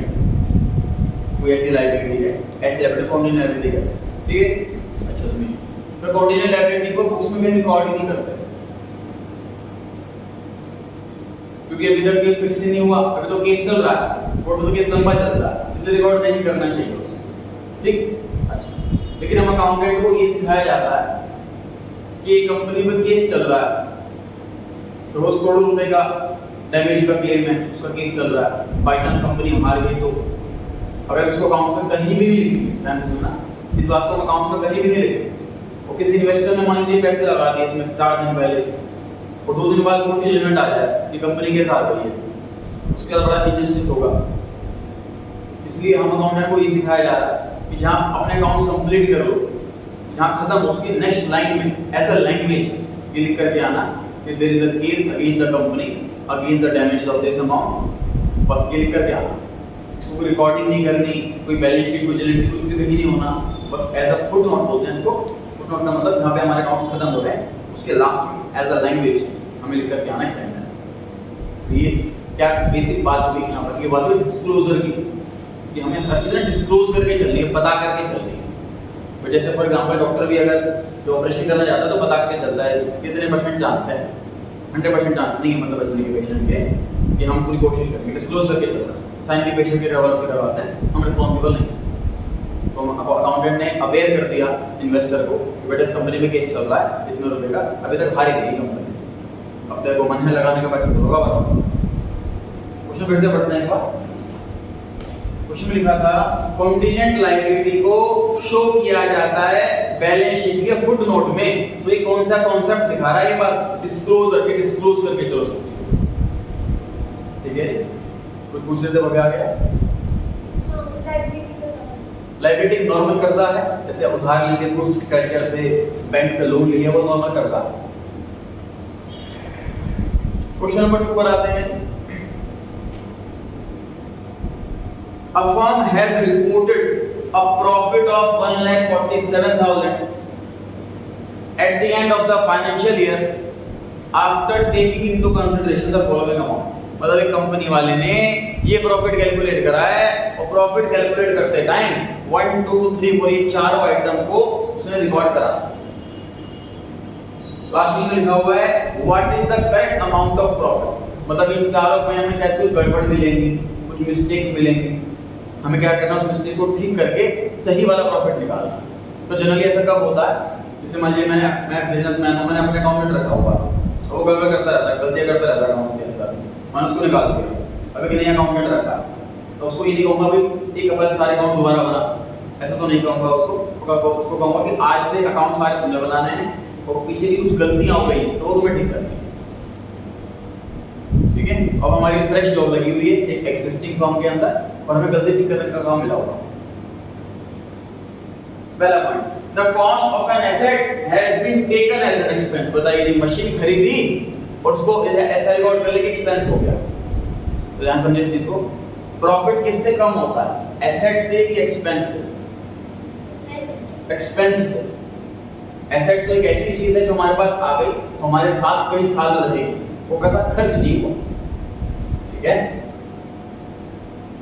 कोई ऐसी लायबिलिटी है, ऐसी लायबिलिटी कंटीजेंट लायबिलिटी है, ठीक है। अच्छा सुनिए, तो कंटीजेंट लायबिलिटी को बुक्स में भी रिकॉर्ड नहीं करते क्योंकि अभी तक ये फिक्स ही नहीं हुआ, अभी तो केस चल रहा है, कोर्ट में तो केस लंबा चल रहा है, इसलिए रिकॉर्ड नहीं करना चाहिए उसे, ठीक। अच्छा, लेकिन हम अकाउंटेंट को ये सिखाया जाता है कि कंपनी में केस चल रहा है, सपोज करोड़ों रुपए का डैमेज का क्लेम है, उसका केस चल रहा है, बाय चांस कंपनी हार गई तो अगर इसको अकाउंट्स में कहीं भी नहीं लिखी, ध्यान से सुनना, इस बात को अकाउंट्स में कहीं भी नहीं लिखे, और किसी इन्वेस्टर ने मान लीजिए पैसे लगा दिए इसमें 4 दिन पहले और 2 दिन बाद कोर्ट की जजमेंट आ जाए कि कंपनी के साथ गई है, उसके बाद बड़ा इनजस्टिस होगा। इसलिए हम अकाउंटेंट को ये सिखाया जा रहा है कि जहाँ अपने अकाउंट्स कंप्लीट कर लो, जहाँ खत्म उसकी नेक्स्ट लाइन में एज अ लैंग्वेज ये लिख करके आना कि there is a case against the company against the damages of this amount, बस ये लिख कर क्या, इसको कोई रिकॉर्डिंग नहीं करनी, कोई बैलेंस शीट कोई एंट्री कुछ भी कहीं नहीं होना, बस एज अ फुट नोट बोलते हैं इसको। फुट नोट का मतलब जहाँ पे हमारे अकाउंट खत्म हो रहे हैं उसके लास्ट में एज अ लैंग्वेज हमें लिख कर के आना चाहिए। तो ये क्या बेसिक बात हुई यहाँ पर, ये बात हुई डिस्क्लोजर की, कि हमें हर चीज़ डिस्क्लोज करके चलनी है, बता करके चलनी है। तो जैसे फॉर एग्जांपल डॉक्टर भी अगर जो ऑपरेशन करना चाहता है तो बता करके चलता है कितने % चांस है, 100% चांस नहीं है मतलब बचने के पेशेंट के, कि हम पूरी कोशिश करेंगे, डिस्क्लोज करके चलता है। साइन भी पेशेंट के हवाले से करवाते हैं, हम रिस्पॉन्सिबल नहीं। तो अकाउंटेंट ने अवेयर कर दिया इन्वेस्टर को कि बेटा इस कंपनी में केस चल रहा है इतने रुपए का, अभी तक हारी गई कंपनी, अब तेरे को मन है लगाने का पैसा तो होगा बराबर। क्वेश्चन फिर से पढ़ते हैं एक बार। क्वेश्चन में लिखा था कॉन्टिजेंट लायबिलिटी को शो किया जाता है बैलेंस शीट के फुट नोट में। तो ये कौन सा कॉन्सेप्ट सिखा रहा है ये बात, डिस्क्लोजर के, डिस्क्लोज करके चलो सब, ठीक है। कुछ पूछ रहे थे बाकी आ गया। लायबिलिटी नॉर्मल कर्जा है, जैसे उधार लेके कुछ क्रेडिटर से बैंक से लोन लिया वो नॉर्मल कर्जा। क्वेश्चन नंबर 2 पर आते हैं। A firm has reported a profit of 1,47,000 at the end of the financial year after taking into consideration the following amount। मतलब एक कंपनी वाले ने ये प्रॉफिट कैलकुलेट करा है और प्रॉफिट कैलकुलेट करते टाइम 1 2 3 4 ये चारों आइटम को उसने रिकॉर्ड करा। लास्ट में लिखा हुआ है what is the correct amount of profit, मतलब इन चारों में हमें शायद कुछ गड़बड़ मिलेंगी, कुछ मिस्टेक्स मिलेंगी, हमें क्या करना है उस मिस्टेक को ठीक करके सही वाला प्रॉफिट निकालना। तो जनरली ऐसा कब होता है, जैसे मान लीजिए मैं बिजनेसमैन हूं, मैंने अपने अकाउंटेंट रखा हुआ, वो गड़बड़ करता रहता है, गलतियां करता रहता है अकाउंट्स के अंदर, मैंने उसको निकाल दिया। अभी कि नहीं अकाउंटेंट रखा तो उसको ये नहीं कहूंगा भी एक बार सारे अकाउंट दोबारा बना, ऐसा तो नहीं कहूंगा उसको कहूंगा कि आज से अकाउंट सारे तुमने बनाने हैं और पीछे की कुछ गलतियां हो गई तो वो तुम्हें ठीक करनी है, ठीक है। अब हमारी फ्रेश जॉब लगी हुई है एक एग्जिस्टिंग फर्म के अंदर और हमें गलती ठीक करने का काम मिला हुआ। पहला point, the cost of an asset has been taken as an expense. बताइए ये मशीन खरीदी और उसको ऐसा रिकॉर्ड कर ले कि एक्सपेंस हो गया, तो ध्यान समझिए इस चीज को। प्रॉफिट किससे कम होता है, एसेट से कि एक्सपेंस से? एक्सपेंस से। एसेट तो एक ऐसी चीज है जो हमारे पास आ गई तो हमारे साथ कई साल रहेगी, वो कैसा खर्च नहीं हुआ, ठीक है।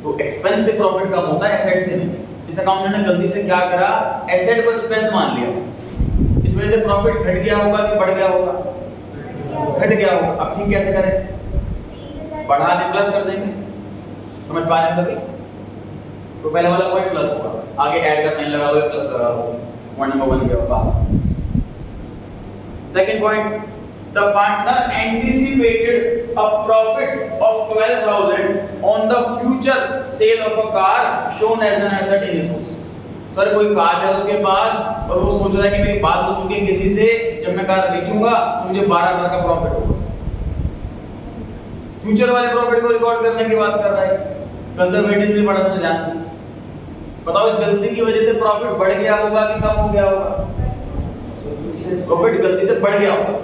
तो एक्सपेंस से प्रॉफिट कम होता है, एसेट से नहीं। इस अकाउंटेंट ने गलती से क्या करा, एसेट को एक्सपेंस मान लिया, इस वजह से प्रॉफिट घट गया होगा कि बढ़ गया होगा? घट गया होगा। अब ठीक कैसे करें, बढ़ा दे प्लस कर देंगे, समझ पा रहे हैं सभी? तो पहले वाला पॉइंट प्लस होगा, आगे ऐड का साइन लगा दो या प्लस लगा दो, पॉइंट नंबर 1 गया पास। Second point, the partner anticipated a profit of 12,000 on the future sale of a car shown as an asset in his books। Sir कोई कार है उसके पास और वो सोच रहा है कि मेरी बात हो चुकी है किसी से, जब मैं कार बेचूंगा तो मुझे 12,000 का प्रॉफिट होगा। फ्यूचर वाले प्रॉफिट को रिकॉर्ड करने की बात कर रहा है, कंजर्वेटिव नहीं पढ़ा था ध्यान से। बताओ इस गलती की वजह से प्रॉफिट बढ़ गया होगा कि कम हो गया होगा? प्रॉफिट गलती से बढ़ गया होगा।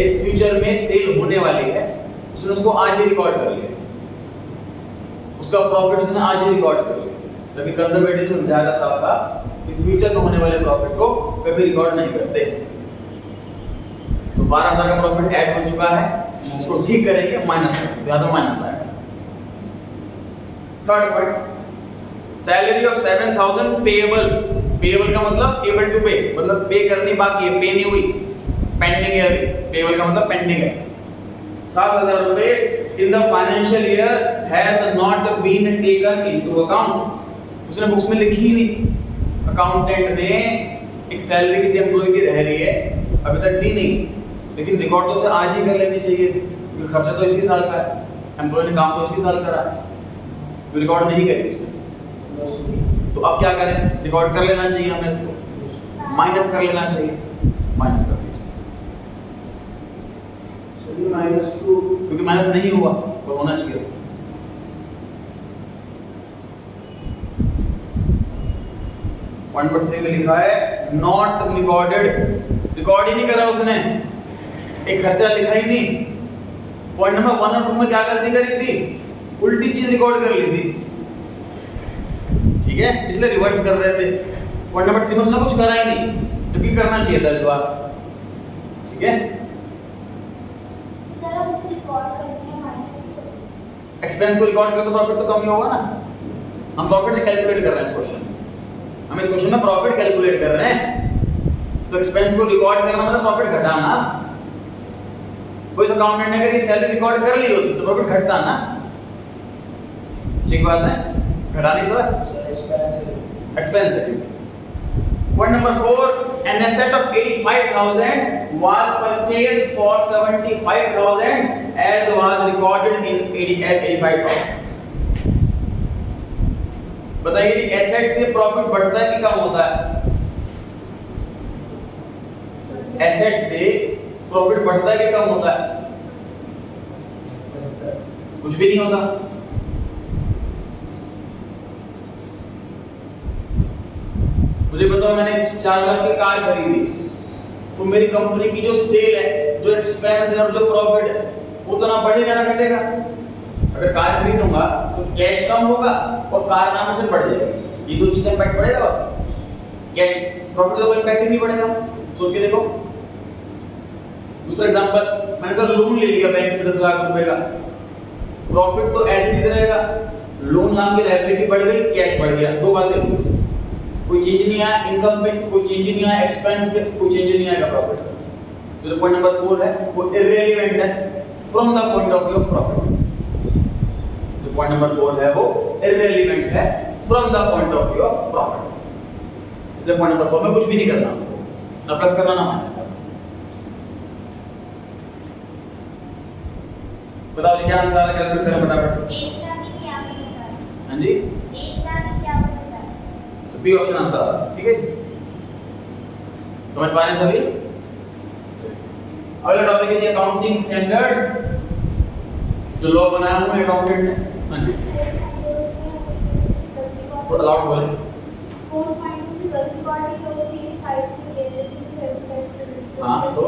एक फ्यूचर में सेल होने वाली है, उसने उसको आज ही रिकॉर्ड कर लिया, उसका प्रॉफिट उसने आज ही रिकॉर्ड कर लिया, जबकि कंजर्वेटिव से समझाया था साफ साफ कि फ्यूचर में होने वाले प्रॉफिट को कभी रिकॉर्ड नहीं करते। तो 12,000 का प्रॉफिट ऐड हो चुका है, इसको ठीक करेंगे, माइनस करेंगे, यहां तो माइनस आएगा। Third point, salary of 7,000 payable. Payable का मतलब एबल टू पे, मतलब पे करनी बाकी है, पे नहीं हुई, पेंडिंग है अभी। पेएबल का मतलब पेंडिंग है। 7,000 रुपए in the financial year has not been taken into account. उसने बुक्स में लिखी ही नहीं। अकाउंटेंट ने एक सैलरी किसी एम्प्लॉय की रह रही है, अभी तक दी नहीं, लेकिन रिकॉर्ड तो उसे आज ही कर लेनी चाहिए थी, क्योंकि खर्चा तो इसी साल का है, एम्प्लॉय ने काम तो इसी साल करा है, तो रिकॉर्ड नहीं करी। तो अब क्या करें, रिकॉर्ड कर लेना चाहिए हमें, इसको माइनस कर लेना चाहिए, माइनस कर लीजिए। माइनस टू, क्योंकि माइनस नहीं हुआ तो होना चाहिए। पॉइंट नंबर 3 में लिखा है नॉट रिकॉर्डेड, रिकॉर्ड ही नहीं करा उसने, एक खर्चा लिखा ही नहीं। पॉइंट नंबर 1 और 2 में क्या गलती करी थी? उल्टी चीज रिकॉर्ड कर ली थी, ठीक है, इसलिए रिवर्स कर रहे थे। पॉइंट नंबर 3 में उसने कुछ करा ही नहीं, जबकि करना चाहिए था इस बार, ठीक है। सर अब इसे रिकॉर्ड करके माइनस एक्सपेंस को रिकॉर्ड कर तो प्रॉफिट तो कम ही होगा ना। हम प्रॉफिट कैलकुलेट कर रहे हैं इस क्वेश्चन, हम इस क्वेश्चन में प्रॉफिट कैलकुलेट कर रहे हैं, तो एक्सपेंस को रिकॉर्ड करना मतलब प्रॉफिट घटाना। कोई अकाउंटेंट ने अगर ये सैलरी रिकॉर्ड कर ली होती तो प्रॉफिट घटता ना, ठीक बात है, घटानी तो है, एक्सपेंस है। Point number 4, an asset of 85,000 was purchased for 75,000 as was recorded in 85,000। बताइए कि एसेट से प्रॉफिट बढ़ता है कि कम होता है? एसेट से प्रॉफिट बढ़ता है कि कम होता है? कुछ भी नहीं होता। मुझे बताओ, मैंने 4 लाख की कार खरीदी, तो मेरी कंपनी की जो सेल है, जो एक्सपेंस है और जो प्रॉफिट है, वो तो ना बढ़ेगा ना घटेगा। अगर कार खरीदूंगा तो कैश कम होगा और कार नाम से बढ़ जाएगी, ये दो चीजें इम्पैक्ट पड़ेगा बस। कैश प्रॉफिट तो कोई इम्पैक्ट ही नहीं पड़ेगा, सोच के देखो। दूसरा एग्जांपल, मैंने सर लोन ले लिया बैंक से 10 लाख रुपए का, प्रॉफिट तो ऐसे ही रहेगा, लोन नाम की लायबिलिटी बढ़ गई, कैश बढ़ गया, दो बातें हुई। कोई चेंज नहीं आया इनकम पे, कोई चेंज नहीं आया एक्सपेंस पे, कोई चेंज नहीं आएगा प्रॉफिट पे। जो पॉइंट नंबर 4 है वो इररिलेवेंट है from the point of view of profit. जो पॉइंट नंबर 4 है वो इररिलेवेंट है from the point of view of profit. इसलिए पॉइंट नंबर 4 में कुछ भी नहीं करना, ना प्लस करना ना माइनस करना। बताओ क्या आंसर आ रहा है, कैलकुलेट करें फटाफट से। 1 लाख की क्या बने सर? हां जी, 1 लाख की क्या बने सर? तो बी ऑप्शन आंसर आ रहा है, ठीक है। समझ पा रहे हैं सभी? अगला टॉपिक है जी अकाउंटिंग स्टैंडर्ड्स, जो लॉ बनाया हुआ है अकाउंटेंट ने। हां जी, तो अलाउड बोले। 4.2 की गलती पार्टी जो होती है 5 की रेटिंग 75। हाँ, तो?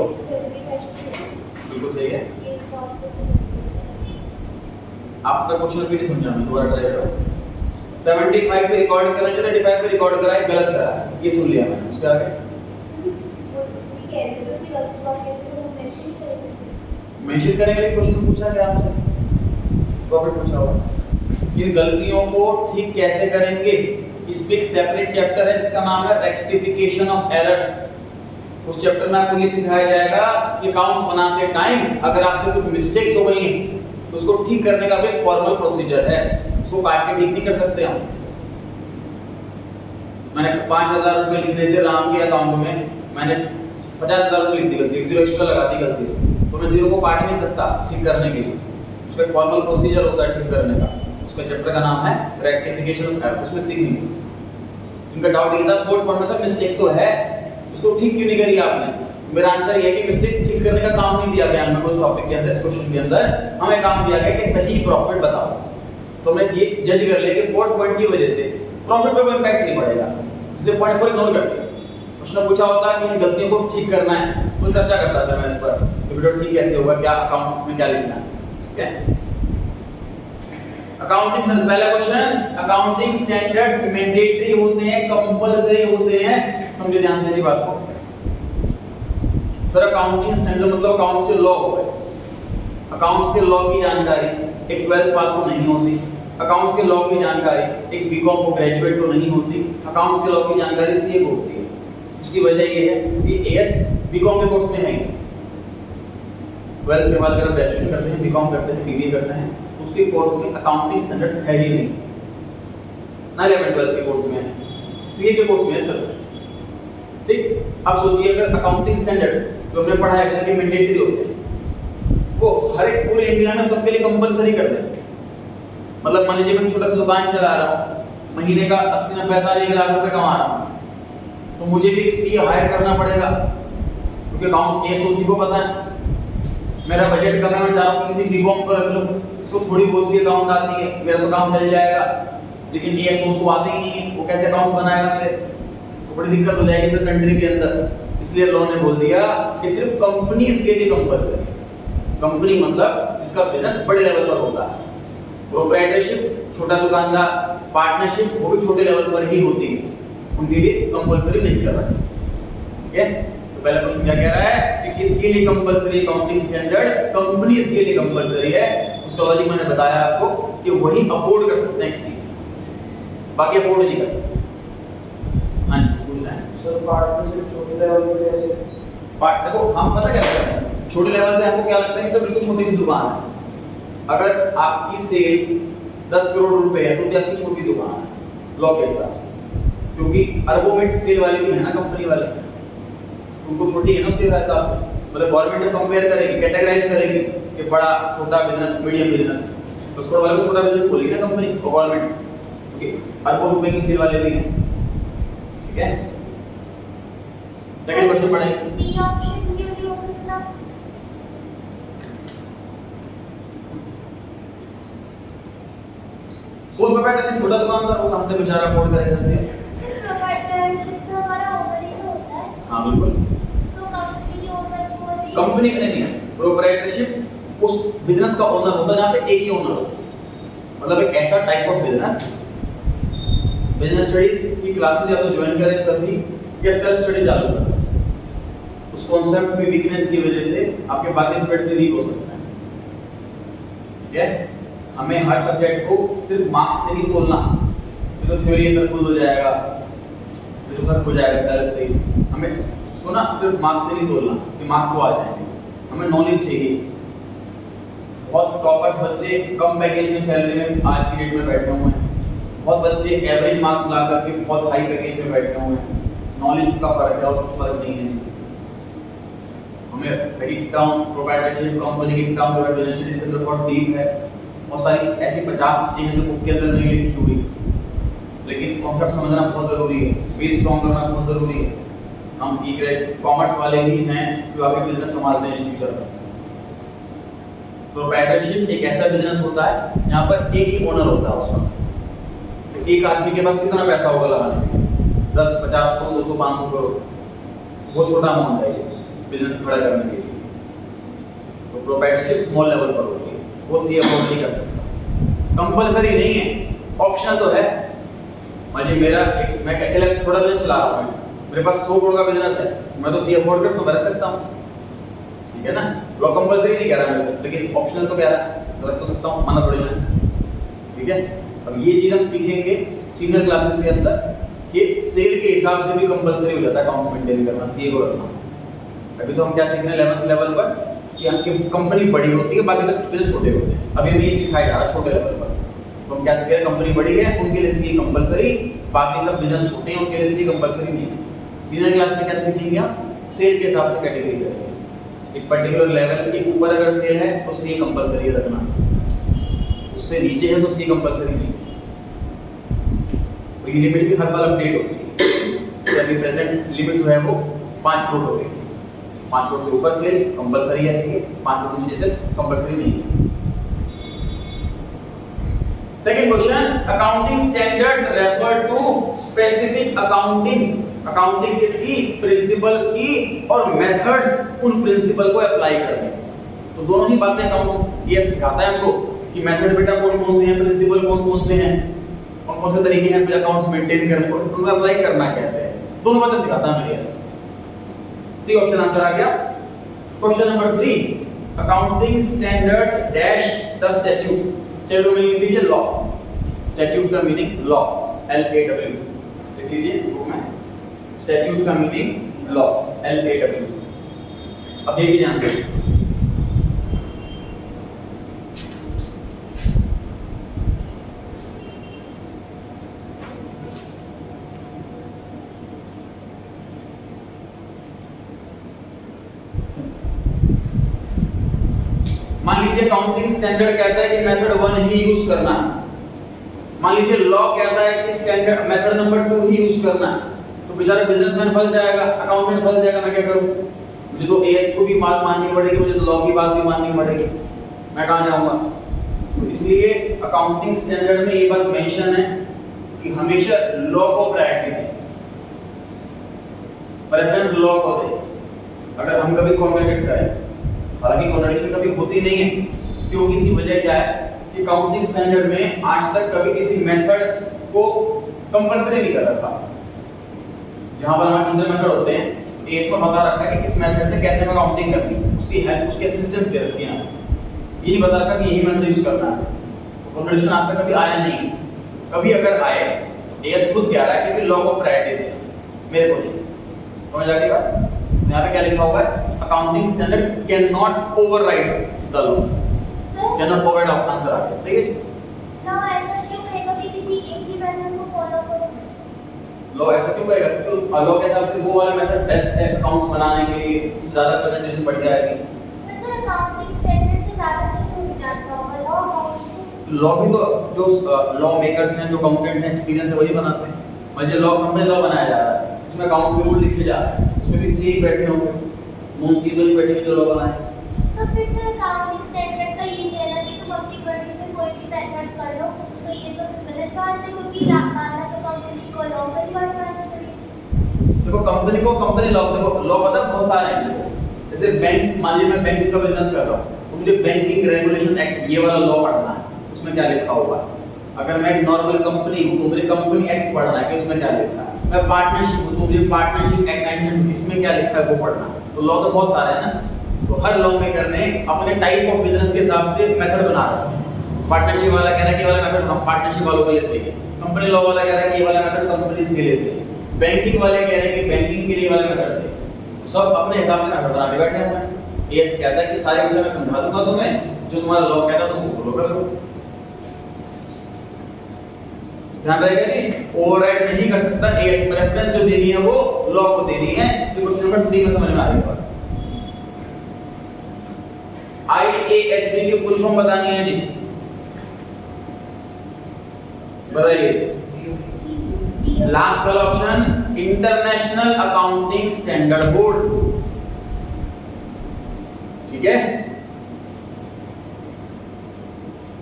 बिल्कुल सही है। आपका क्वेश्चन भी नहीं समझा, मैं दोबारा ट्राई करो। 75 पे रिकॉर्ड करना चाहिए, 35 पे रिकॉर्ड करा है, गलत करा, ये सुन लिया मैंने। उसके आगे मेंशन करेंगे, क्वेश्चन पूछा गया आपसे, प्रॉफिट पूछा हुआ। इन गलतियों को ठीक कैसे करेंगे, इस पे एक सेपरेट चैप्टर है जिसका नाम है रेक्टिफिकेशन ऑफ एरर्स। उस चैप्टर में आपको ये सिखाया जाएगा कि अकाउंट्स बनाते टाइम अगर आपसे कुछ मिस्टेक्स हो गई हैं तो उसको ठीक करने का भी एक फॉर्मल प्रोसीजर है, उसको काट के ठीक नहीं कर सकते हम। मैंने 5,000 रुपए लिखने थे राम के अकाउंट में, मैंने 50,000 रुपए लिख दी गलती, जीरो एक्स्ट्रा लगा दी गलती से, तो मैं जीरो को काट नहीं सकता ठीक करने के लिए। उसका एक फॉर्मल प्रोसीजर होता है ठीक करने का, उसका चैप्टर का नाम है रेक्टिफिकेशन ऑफ एरर, उसमें सीखेंगे। इनका डाउट ये था 4 पॉइंट में सर मिस्टेक तो है, उसको ठीक क्यों नहीं करी आपने? मेरा आंसर ये है कि मिस्टेक ठीक करने का काम नहीं दिया गया हमें कुछ टॉपिक के अंदर, इस क्वेश्चन के अंदर हमें काम दिया गया कि सही प्रॉफिट बताओ। तो मैं ये जज कर ले कि 4 पॉइंट की वजह से प्रॉफिट पे कोई इंपैक्ट नहीं पड़ेगा, इसलिए पॉइंट को इग्नोर करते हैं। उसने पूछा होता कि इन गलतियों को ठीक करना है तो चर्चा करता था मैं इस पर कि वीडियो ठीक कैसे होगा, क्या अकाउंट में क्या लिखना है, ठीक है। अकाउंटिंग स्टैंडर्ड्स, पहला क्वेश्चन, अकाउंटिंग स्टैंडर्ड्स मैंडेटरी होते हैं, कंपलसरी होते हैं? समझे ध्यान से मेरी बात को। सर अकाउंटिंग स्टैंडर्ड मतलब अकाउंट्स के लॉ हो गए। अकाउंट्स के लॉ की जानकारी एक 12th पास को नहीं होती, अकाउंट्स के लॉ की जानकारी एक बीकॉम को ग्रेजुएट को नहीं होती, अकाउंट्स के लॉ की जानकारी सीए को होती है। उसकी वजह ये है कि एएस बीकॉम के कोर्स में है, 12th के बाद अगर ग्रेजुएशन करते हैं, बीकॉम करते हैं, बीबीए करते हैं, उसके कोर्स में अकाउंटिंग स्टैंडर्ड्स है ही नहीं, ना 11th 12th के कोर्स में है, सीए के कोर्स में है सिर्फ। ठीक, अब सोचिए अगर अकाउंटिंग स्टैंडर्ड जो हमने पढ़ा है कि मैंडेटरी होते हैं, वो हर एक पूरे इंडिया में सबके लिए कंपलसरी कर दें। मतलब मान लीजिए मैं छोटा सा दुकान चला रहा हूँ, महीने का 80-90,000 1 लाख रुपए कमा रहा हूँ, तो मुझे भी एक सीए हायर करना पड़ेगा, क्योंकि अकाउंट केस तो उसी को पता है। मेरा बजट कम है, मैं चाह रहा हूँ किसी बीकॉम को रख लूँ, इसको थोड़ी बहुत भी अकाउंट आती है, मेरा तो काम चल जाएगा, लेकिन एएस तो उसको आती ही नहीं है, वो कैसे अकाउंट्स बनाएगा मेरे? तो बड़ी दिक्कत हो जाएगी सर कंट्री के अंदर। इसलिए लॉ ने बोल दिया कि सिर्फ कंपनीज के लिए कंपलसरी। कंपनी मतलब इसका बिजनेस बड़े लेवल पर होता है। प्रोप्राइटरशिप छोटा दुकानदार, पार्टनरशिप वो भी छोटे लेवल पर ही होती है, उनके लिए कंपलसरी नहीं कर रहा है। ठीक है, तो पहला क्वेश्चन क्या कह रहा है कि किसके लिए कंपलसरी अकाउंटिंग स्टैंडर्ड? कंपनीज के लिए कंपलसरी है। उसका लॉजिक मैंने बताया आपको कि वही अफोर्ड कर सकते हैं किसी, बाकी अफोर्ड नहीं कर सकते। हाँ जी, पूछ रहे हैं सर पार्टनरशिप छोटे लेवल पे कैसे? पार्ट देखो, हम पता क्या करते हैं, छोटे लेवल से हमको क्या लगता है कि सर बिल्कुल छोटी सी दुकान है। अगर आपकी सेल 10 करोड़ रुपए है तो भी आपकी छोटी दुकान है लॉ के हिसाब से, क्योंकि अरबों में सेल वाले भी है ना कंपनी वाले, उनको छोटी है ना उसके हिसाब से। मतलब गवर्नमेंट कंपेयर करेगी, कैटेगराइज करेगी कि बड़ा छोटा बिजनेस, मीडियम बिजनेस, तो उसको वाले को छोटा बिजनेस बोलेगी ना कंपनी और गवर्नमेंट, क्योंकि अरबों रुपए की सेल वाले भी हैं। ठीक है, सेकंड क्वेश्चन पढ़ेंगे। डी ऑप्शन क्यों नहीं हो सकता? सोल प्रोप्राइटरशिप छोटा दुकानदार वो कहां से बेचारा अफोर्ड करेगा से? प्रोप्राइटरशिप तो हमारा ओनर ही होता है, हां बिल्कुल, तो कंपनी के ओनर को नहीं। कंपनी का नहीं है। प्रोप्राइटरशिप उस बिजनेस का ओनर होता है जहां पे एक ही ओनर हो, मतलब एक ऐसा type of business. Business studies की क्लासेस या तो ज्वाइन करें सभी या सेल्फ स्टडी चालू करें। उस कॉन्सेप्ट में वीकनेस की वजह से आपके बाकी सब्जेक्ट से वीक हो सकते हैं। ठीक है, हमें हर सब्जेक्ट को सिर्फ मार्क्स से नहीं तोलना, ये तो थ्योरी है, सब कुछ हो जाएगा, ये तो सब हो जाएगा सेल्फ से ही। हमें इसको ना सिर्फ मार्क्स से नहीं तोलना कि मार्क्स तो आ जाएंगे, हमें नॉलेज चाहिए। बहुत टॉपर्स बच्चे कम पैकेज में सैलरी में आज की डेट में बैठे हुए हैं, बहुत बच्चे एवरेज मार्क्स ला करके बहुत हाई पैकेज में बैठे हुए हैं। नॉलेज का फर्क है और कुछ फर्क नहीं है। हमें क्रेडिट टर्म, प्रोप्राइटरशिप, कंपनी की टर्म, बिजनेस स्टडीज के अंदर बहुत डीप है, बहुत सारी ऐसी 50 चीजें जो बुक के अंदर नहीं लिखी हुई, लेकिन कॉन्सेप्ट समझना बहुत जरूरी है, बेस स्ट्रॉन्ग करना बहुत जरूरी है। हम कॉमर्स वाले ही हैं जो आगे बिजनेस संभालते हैं फ्यूचर में। प्रोप्राइटरशिप एक ऐसा बिजनेस होता है जहाँ पर एक ही ओनर होता है उसका, तो एक आदमी के पास कितना पैसा होगा लगाने के लिए? 10, 50, 100, 200, 500 करोड़, वो छोटा अमाउंट है ये बिजनेस खड़ा करने के लिए। तो प्रोप्राइटरशिप स्मॉल लेवल पर होती है, वो सी अफोर्ड नहीं कर सकता। कंपलसरी नहीं है, ऑप्शनल तो है। मान लीजिए मैं अकेला छोटा बिजनेस चला रहा हूँ, मेरे पास 100 करोड़ का बिजनेस है, मैं तो सी अफोर्ड कर सकता हूँ। ठीक है ना, लॉ कंपलसरी नहीं कह रहा मेरे को, लेकिन ऑप्शनल तो कह रहा है, रख तो सकता हूँ, मना थोड़ी ना। ठीक है, अब ये चीज हम सीखेंगे सीनियर क्लासेस के अंदर कि सेल के हिसाब से भी कंपलसरी हो जाता है अकाउंट मेंटेन करना, सीए को रखना। अभी तो हम क्या सीख रहे हैं 11th लेवल पर कि आपकी कंपनी बड़ी होती है, बाकी सब बिजनेस छोटे होते हैं। अभी हमें ये सिखाया जा रहा है छोटे लेवल पर, तो हम क्या सीख रहे हैं, कंपनी बड़ी है उनके लिए सीए कंपलसरी, बाकी सब बिजनेस छोटे हैं उनके लिए सीए कंपलसरी नहीं है। सीनियर क्लास में क्या सीखेंगे आप, सेल के हिसाब से कैटेगरी करेंगे। एक पर्टिकुलर लेवल के ऊपर अगर सेल है तो सी कंपलसरी रखना, उससे नीचे है तो सी कंपलसरी नहीं। तो ये लिमिट भी हर साल अपडेट होती है। अभी प्रेजेंट लिमिट जो है वो 5 करोड़ हो गई। 5 करोड़ से ऊपर सेल कंपलसरी है सी, 5 करोड़ से नीचे सेल कंपलसरी नहीं है। Second question, accounting standards refer to specific accounting. Accounting किसकी? प्रिंसिपल्स की और मेथड्स उन प्रिंसिपल को अप्लाई करने। तो दोनों ही बातें अकाउंट्स ये सिखाता है हमको कि मेथड बेटा कौन कौन से हैं, प्रिंसिपल कौन कौन से हैं, और कौन से तरीके हैं अकाउंट्स मेंटेन करने को, उनको अप्लाई करना कैसे है, दोनों बातें सिखाता है हमें। यस, सी ऑप्शन आंसर आ गया। Question number 3, accounting standards dash the statute. Statute में लिख लीजिए लॉ, स्टैट्यूट का मीनिंग लॉ, LAW लिख लीजिए बुक में। स्टैट्यूट का मीनिंग लॉ, LAW। अब देखिए ध्यान से, मान लीजिए अकाउंटिंग स्टैंडर्ड कहता है कि मेथड 1 ही यूज करना, मान लीजिए लॉ कहता है कि स्टैंडर्ड मेथड नंबर 2 ही यूज करना, तो बेचारा बिजनेसमैन फंस जाएगा, अकाउंटेंट फंस जाएगा। मैं क्या करूं? मुझे तो एएस को भी बात माननी पड़ेगी, मुझे तो लॉ की बात भी माननी पड़ेगी, मैं कहां जाऊंगा? तो इसलिए अकाउंटिंग स्टैंडर्ड में ये बात मेंशन है कि हमेशा लॉ को प्रायोरिटी दें। प्रेफरेंस लॉ को दे, अगर हम कभी कॉन्ट्रडिक्ट करें, हालांकि कॉन्ट्रडिक्शन कभी होती नहीं है, क्योंकि इसकी वजह क्या है कि काउंटिंग स्टैंडर्ड में आज तक कभी किसी मेथड को कंपल्सरी नहीं कर रखा। जहां पर हमारे दूसरे मेथड होते हैं तो एज को बता रखा है कि किस मेथड से कैसे हमें काउंटिंग करनी है, उसकी हेल्प, उसकी असिस्टेंस दे रखी है। ये नहीं बता रखा कि यही मेथड यूज करना है। कॉन्ट्रडिक्शन आज तक कभी आया नहीं। कभी अगर आए एज खुद कह रहा है कि लॉ को प्रायोरिटी दे, मेरे को नहीं। समझ आ गई बात? यहाँ पे क्या लिखा हुआ है, accounting standard cannot override the law, sir cannot override answer आ गया। सही है? ना ऐसा क्यों कहेगा कि किसी एक ही मेथड को फॉलो करो? लॉ ऐसा क्यों कहेगा? क्योंकि लॉ के हिसाब से वो वाला मेथड बेस्ट है अकाउंट्स बनाने के लिए, उससे ज्यादा प्रेजेंटेशन बढ़ जाएगी। पर सर अकाउंटिंग स्टैंडर्ड से ज्यादा क्यों नहीं जानता होगा लॉ अकाउंट्स को? लॉ भी तो जो लॉ मेकर्स हैं, जो अकाउंटेंट हैं, एक्सपीरियंस है, वही बनाते हैं। मुझे लॉ कंपनी लॉ बनाया जा रहा है, उसमें अकाउंट्स के रूल लिखे जा रहे हैं, उसमें भी सीए बैठे होंगे, नॉन सीए तो नहीं बैठेंगे जो लॉ बनाए। तो फिर सर अकाउंटिंग स्टैंडर्ड का ये है ना कि तुम अपनी मर्जी से कोई भी मेथड्स कर लो, तो ये तो गलत बात है, क्योंकि मानना तो कंपनी को लॉ का ही बात मानना चाहिए। देखो कंपनी को कंपनी लॉ, देखो लॉ पता है बहुत सारे हैं। जैसे बैंक, मान लीजिए मैं बैंकिंग का बिजनेस कर रहा हूँ, तो मुझे बैंकिंग रेगुलेशन एक्ट ये वाला लॉ पढ़ना है, उसमें क्या लिखा हुआ है। अगर मैं एक नॉर्मल कंपनी हूँ तो मुझे कंपनी एक्ट पढ़ना है कि उसमें क्या लिखा है। मैं पार्टनरशिप हूँ तो मुझे पार्टनरशिप एक्ट, इसमें क्या लिखा है वो पढ़ना है। तो लॉ तो बहुत सारे हैं ना, तो हर लॉ मेकर ने अपने टाइप ऑफ बिजनेस के हिसाब से मेथड बना रखा है। पार्टनरशिप वाला कह रहा है कि ये वाला मेथड हम पार्टनरशिप वालों के लिए सही है, कंपनी लॉ वाला कह रहा है कि ये वाला मेथड कंपनीज के लिए सही है, बैंकिंग वाले कह रहे हैं कि बैंकिंग के लिए वाला मेथड सही है। सब अपने हिसाब से मेथड बना के बैठे हुए हैं। ये कहता है कि सारे विषय मैं समझा दूंगा तुम्हें, जो तुम्हारा लॉ कहता है तुम वो फॉलो कर लो। ध्यान रहेगा जी, ओवरराइड नहीं कर सकता। एस प्रेफरेंस जो देनी है वो लॉ को देनी है। तो क्वेश्चन नंबर 3 में समझ में आ गया। IASB की फुल फॉर्म बतानी है जी, बताइए। लास्ट वाला option international accounting standard board, ठीक है।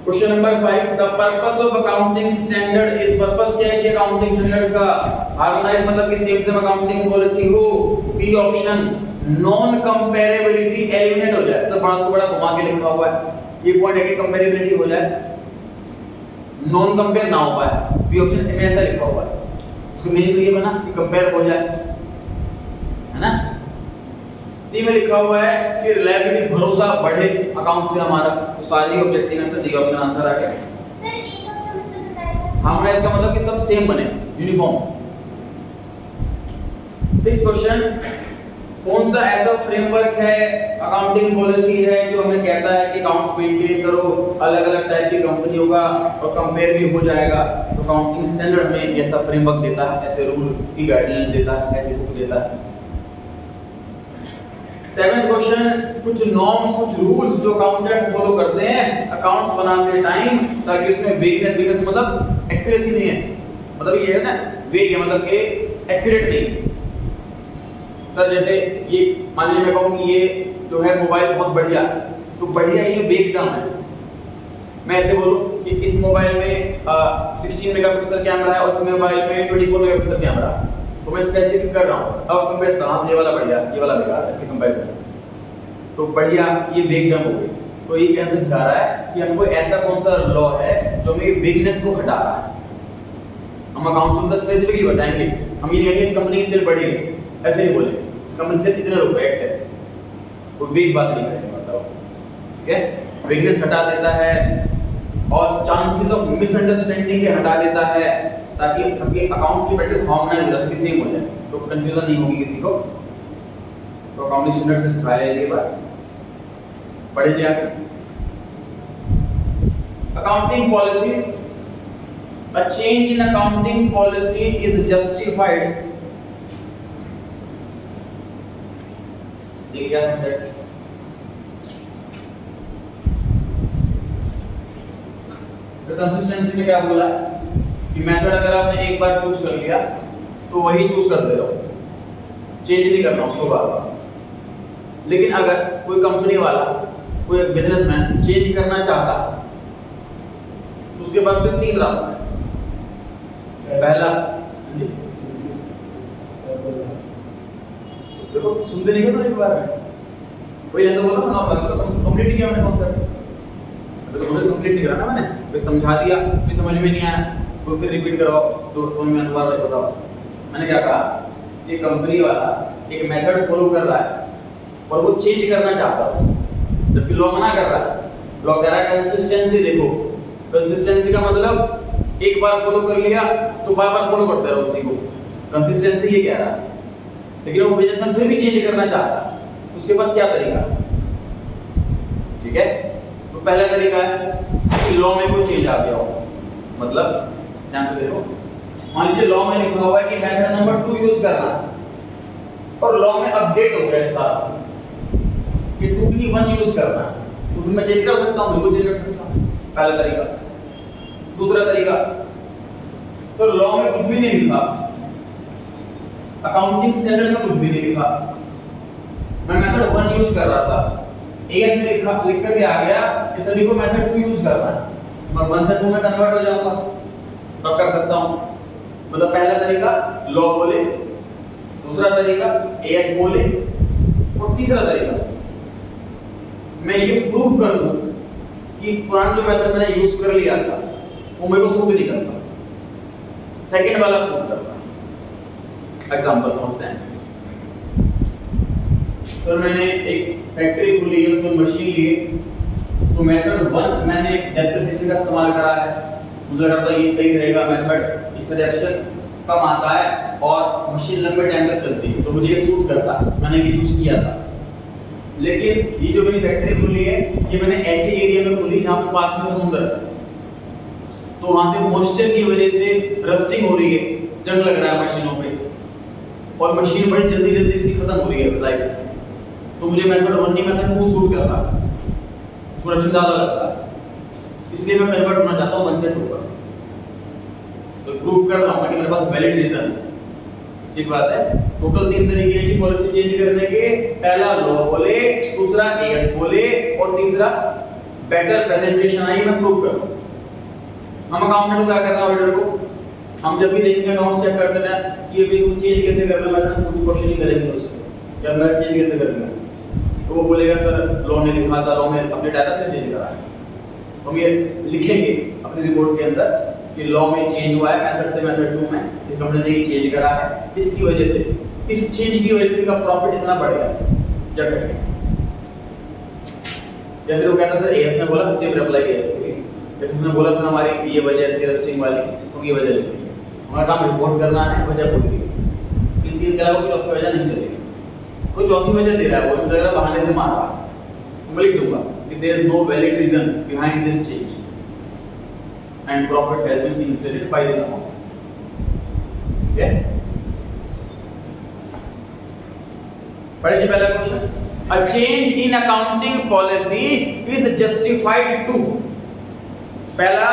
Question number 5, the purpose of accounting standard is, purpose क्या है कि अकाउंटिंग स्टैंडर्ड्स का हार्मोनाइज मतलब कि सेम सेम अकाउंटिंग पॉलिसी हो। बी ऑप्शन, नॉन कंपैरेबिलिटी एलिमिनेट हो जाए। सब बड़ा तो बड़ा घुमा के लिखा हुआ है, ये पॉइंट है कि कंपैरेबिलिटी हो जाए, नॉन कंपेयर ना हो पाए। बी ऑप्शन में ऐसा लिखा हुआ है, इसको मीनिंग तो ये बना कि कंपेयर हो जाए, है ना। सी में लिखा हुआ है कि रिलायबिलिटी, भरोसा बढ़े अकाउंट्स पे हमारा। तो सारी ऑब्जेक्टिव में से डी ऑप्शन आंसर आ गया। सर एक का मतलब बताइए। हमने इसका मतलब कि सब सेम बने, यूनिफॉर्म। 6th क्वेश्चन, कौन सा ऐसा फ्रेमवर्क है, अकाउंटिंग पॉलिसी है जो हमें कहता है कि अकाउंट्स मेंटेन करो अलग अलग टाइप की कंपनियों का और कंपेयर भी हो जाएगा। तो अकाउंटिंग स्टैंडर्ड हमें ऐसा फ्रेमवर्क देता है, ऐसे रूल की गाइडलाइन देता है, ऐसे बुक देता है। 7th क्वेश्चन, कुछ नॉर्म्स, कुछ रूल्स जो अकाउंटेंट फॉलो करते हैं अकाउंट्स बनाते टाइम, ताकि उसमें वीकनेस मतलब एक्यूरेसी नहीं है, मतलब ये है ना वेग है, मतलब कि एक्यूरेट नहीं। सर जैसे ये मान लीजिए मैं कहूँ कि ये जो है मोबाइल बहुत बढ़िया, तो बढ़िया ये वेग कम है। मैं ऐसे बोलूँ कि इस मोबाइल में 16 मेगापिक्सल कैमरा है और इस मोबाइल में 24 मेगापिक्सल कैमरा है, तो मैं स्पेसिफिक कर रहा हूँ। अब कंपेयर कहाँ से, ये वाला बढ़िया, ये वाला बेकार, इसके कंपेयर करें तो बढ़िया ये वेग कम हो गई। तो ये कैसे सिखा रहा है कि हमको ऐसा कौन सा लॉ है जो हमें वेगनेस को हटा रहा है। हम अकाउंट्स में स्पेसिफिकली बताएंगे, हम ये कहेंगे इस कंपनी की सेल बढ़ी है, ऐसे नहीं बोले इस कंपनी से इतने रुपए है, कोई वीक बात नहीं करेंगे, मतलब ठीक है। वेगनेस हटा देता है और चांसेस ऑफ मिसअंडरस्टैंडिंग के हटा देता है, ताकि सबके अकाउंट्स की प्रैक्टिस हार्मोनाइज हो जाए, सेम हो जाए, तो कंफ्यूजन नहीं होगी किसी को। तो अकाउंटिंग स्टैंडर्ड से सिखाया ये बात पढ़े जी आगे। Accounting policies, a change in accounting policy is justified, देखिए क्या समझे। तो कंसिस्टेंसी में क्या बोला कि मेथड अगर आपने एक बार चूज कर लिया तो वही चूज करते रहो, चेंज नहीं करना उसको बार-बार। लेकिन अगर कोई कंपनी वाला, कोई बिजनेसमैन चेंज करना चाहता तो उसके पास सिर्फ 3 रास्ते हैं। पहला देखो सुनते नहीं हो एक बार में कोई तो बोलो ना तो कंप्लीट किया मैंने कॉन्सेप्ट तो तुमने कंप्लीट नहीं करा ना मैंने फिर समझा दिया फिर समझ में नहीं आया तो फिर रिपीट करवाओ तो समझ में दोबारा बताओ मैंने क्या कहा ये कंपनी वाला एक मेथड फॉलो कर रहा है और वो चेंज करना चाहता है जबकि लॉ मना कर रहा है लॉ कह रहा है कंसिस्टेंसी देखो कंसिस्टेंसी का मतलब एक बार फॉलो कर लिया तो बार बार फॉलो करते रहो उसी को कंसिस्टेंसी ये कह रहा है लेकिन वो बिजनेसमैन फिर भी चेंज करना चाहता है उसके पास क्या तरीका ठीक है तो पहला तरीका है कि लॉ में कोई चेंज आ गया हो मतलब ध्यान से देखो मान लीजिए लॉ में लिखा हुआ है कि मेथड नंबर 2 यूज करना और लॉ में अपडेट हो गया साथ कि 2 की 1 यूज करना तो फिर मैं चेंज कर सकता हूं बिल्कुल चेंज कर सकता हूं पहला तरीका दूसरा तरीका तो लॉ में कुछ भी नहीं लिखा अकाउंटिंग स्टैंडर्ड में कुछ भी नहीं लिखा मैं मेथड 1 यूज कर रहा था एएस में लिख करके आ गया कि सभी को मेथड 2 यूज करना है मैं 1 से 2 में कन्वर्ट हो जाऊंगा तो कर सकता हूं मतलब पहला तरीका लॉ बोले दूसरा तरीका एएस बोले और तीसरा तरीका मैं ये प्रूव कर दूं कि पुराना जो मेथड मैंने यूज कर लिया था वो मेरे को सूट नहीं करता सेकंड वाला सूट करता एग्जांपल समझते हैं सर मैंने एक फैक्ट्री खोली है उसमें मशीन ली तो मेथड 1 मैंने डेप्रिसिएशन का इस्तेमाल करा है मुझे लगता है ये सही रहेगा मेथड इससे डेप्रिसिएशन कम आता है और मशीन लंबे टाइम तक चलती है तो मुझे ये सूट करता मैंने ये यूज किया था लेकिन ये जो मेरी फैक्ट्री खुली है ये मैंने ऐसे एरिया में खोली जहां पे पास में समुद्र है तो वहां से मॉइस्चर की वजह से रस्टिंग हो रही है जंग लग रहा है मशीनों पे और मशीन बड़ी जल्दी जल्दी इसकी खत्म हो रही है लाइफ तो मुझे मेथड 1 नहीं मेथड 2 सूट कर रहा है सुरक्षित ज्यादा लगता है इसलिए मैं कन्वर्ट होना चाहता हूं 1 से 2 पर तो प्रूफ कर रहा हूं कि मेरे पास वैलिड रीजन है ठीक बात है टोटल 3 तरीके हैं जी पॉलिसी चेंज करने के पहला लॉ बोले दूसरा एएस बोले और तीसरा बेटर प्रेजेंटेशन आई मैं प्रूव कर दूं हम अकाउंटेंट को क्या करना है ऑडिटर को हम जब भी देखेंगे अकाउंट चेक करते हैं कि ये भी तुम चेंज कैसे कर रहे हो कुछ क्वेश्चन ही करेंगे उससे या मैं चेंज कैसे करूंगा तो वो बोलेगा सर लॉ में लिखा था लॉ में अपने डाटा से चेंज करा है हम ये लिखेंगे अपनी रिपोर्ट के अंदर कि लॉ में चेंज हुआ है मेथड से मेथड 2 में इस कंपनी ने ये चेंज करा है इसकी वजह से इस चेंज की वजह से इनका प्रॉफिट इतना बढ़ गया क्या करेंगे या फिर वो कहता सर एएस ने बोला सेम अप्लाई एएस के लिए फिर उसने बोला सर हमारी ये वजह थी रस्टिंग वाली तो ये वजह लिखी हमारा काम रिपोर्ट करना है वजह बोल दी इन 3 के अलावा कोई चौथी वजह नहीं चलेगी कोई चौथी वजह दे रहा है वो मुझे बहाने से मार रहा है तो मैं लिख दूंगा कि there is no valid reason behind this change and profit has been inflated by this amount ठीक है पढ़िए पहला question a change in accounting policy is justified to पहला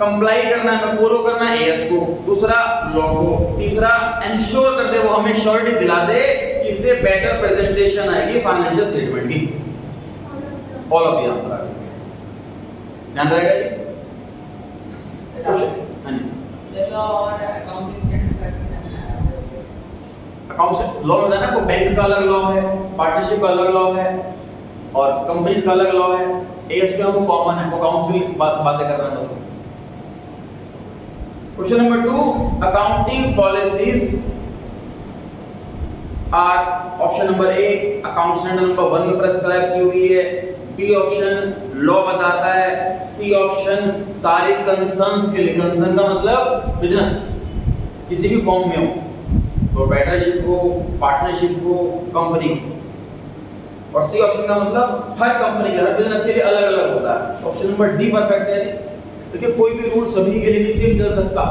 कंप्लाई करना है फॉलो करना है एएस को दूसरा लॉ को तीसरा इंश्योर कर दे वो हमें श्योरिटी दिला दे कि इससे बेटर प्रेजेंटेशन आएगी फाइनेंशियल स्टेटमेंट की ऑल ऑफ द आंसर आ गए ध्यान रहेगा ये क्वेश्चन हां जी लॉ और अकाउंटिंग अकाउंट लॉ में ना को बैंक का अलग लॉ है पार्टनरशिप का अलग लॉ है और कंपनीज का अलग लॉ है एएस जो है कॉमन है वो काउंसिल बातें कर रहा है बस question number 2 accounting policies are option number A account standard number 1 में प्रेस्क्राइब की हुई है बी ऑप्शन लॉ बताता है सी ऑप्शन सारे कंसर्न्स के लिए कंसर्न का मतलब बिजनेस किसी भी फॉर्म में हो प्रोप्राइटरशिप हो पार्टनरशिप हो कंपनी और सी ऑप्शन का मतलब हर कंपनी के हर बिजनेस के लिए अलग अलग होता है ऑप्शन नंबर डी परफेक्ट है देखिए कोई भी रूल सभी के लिए नहीं सेम चल सकता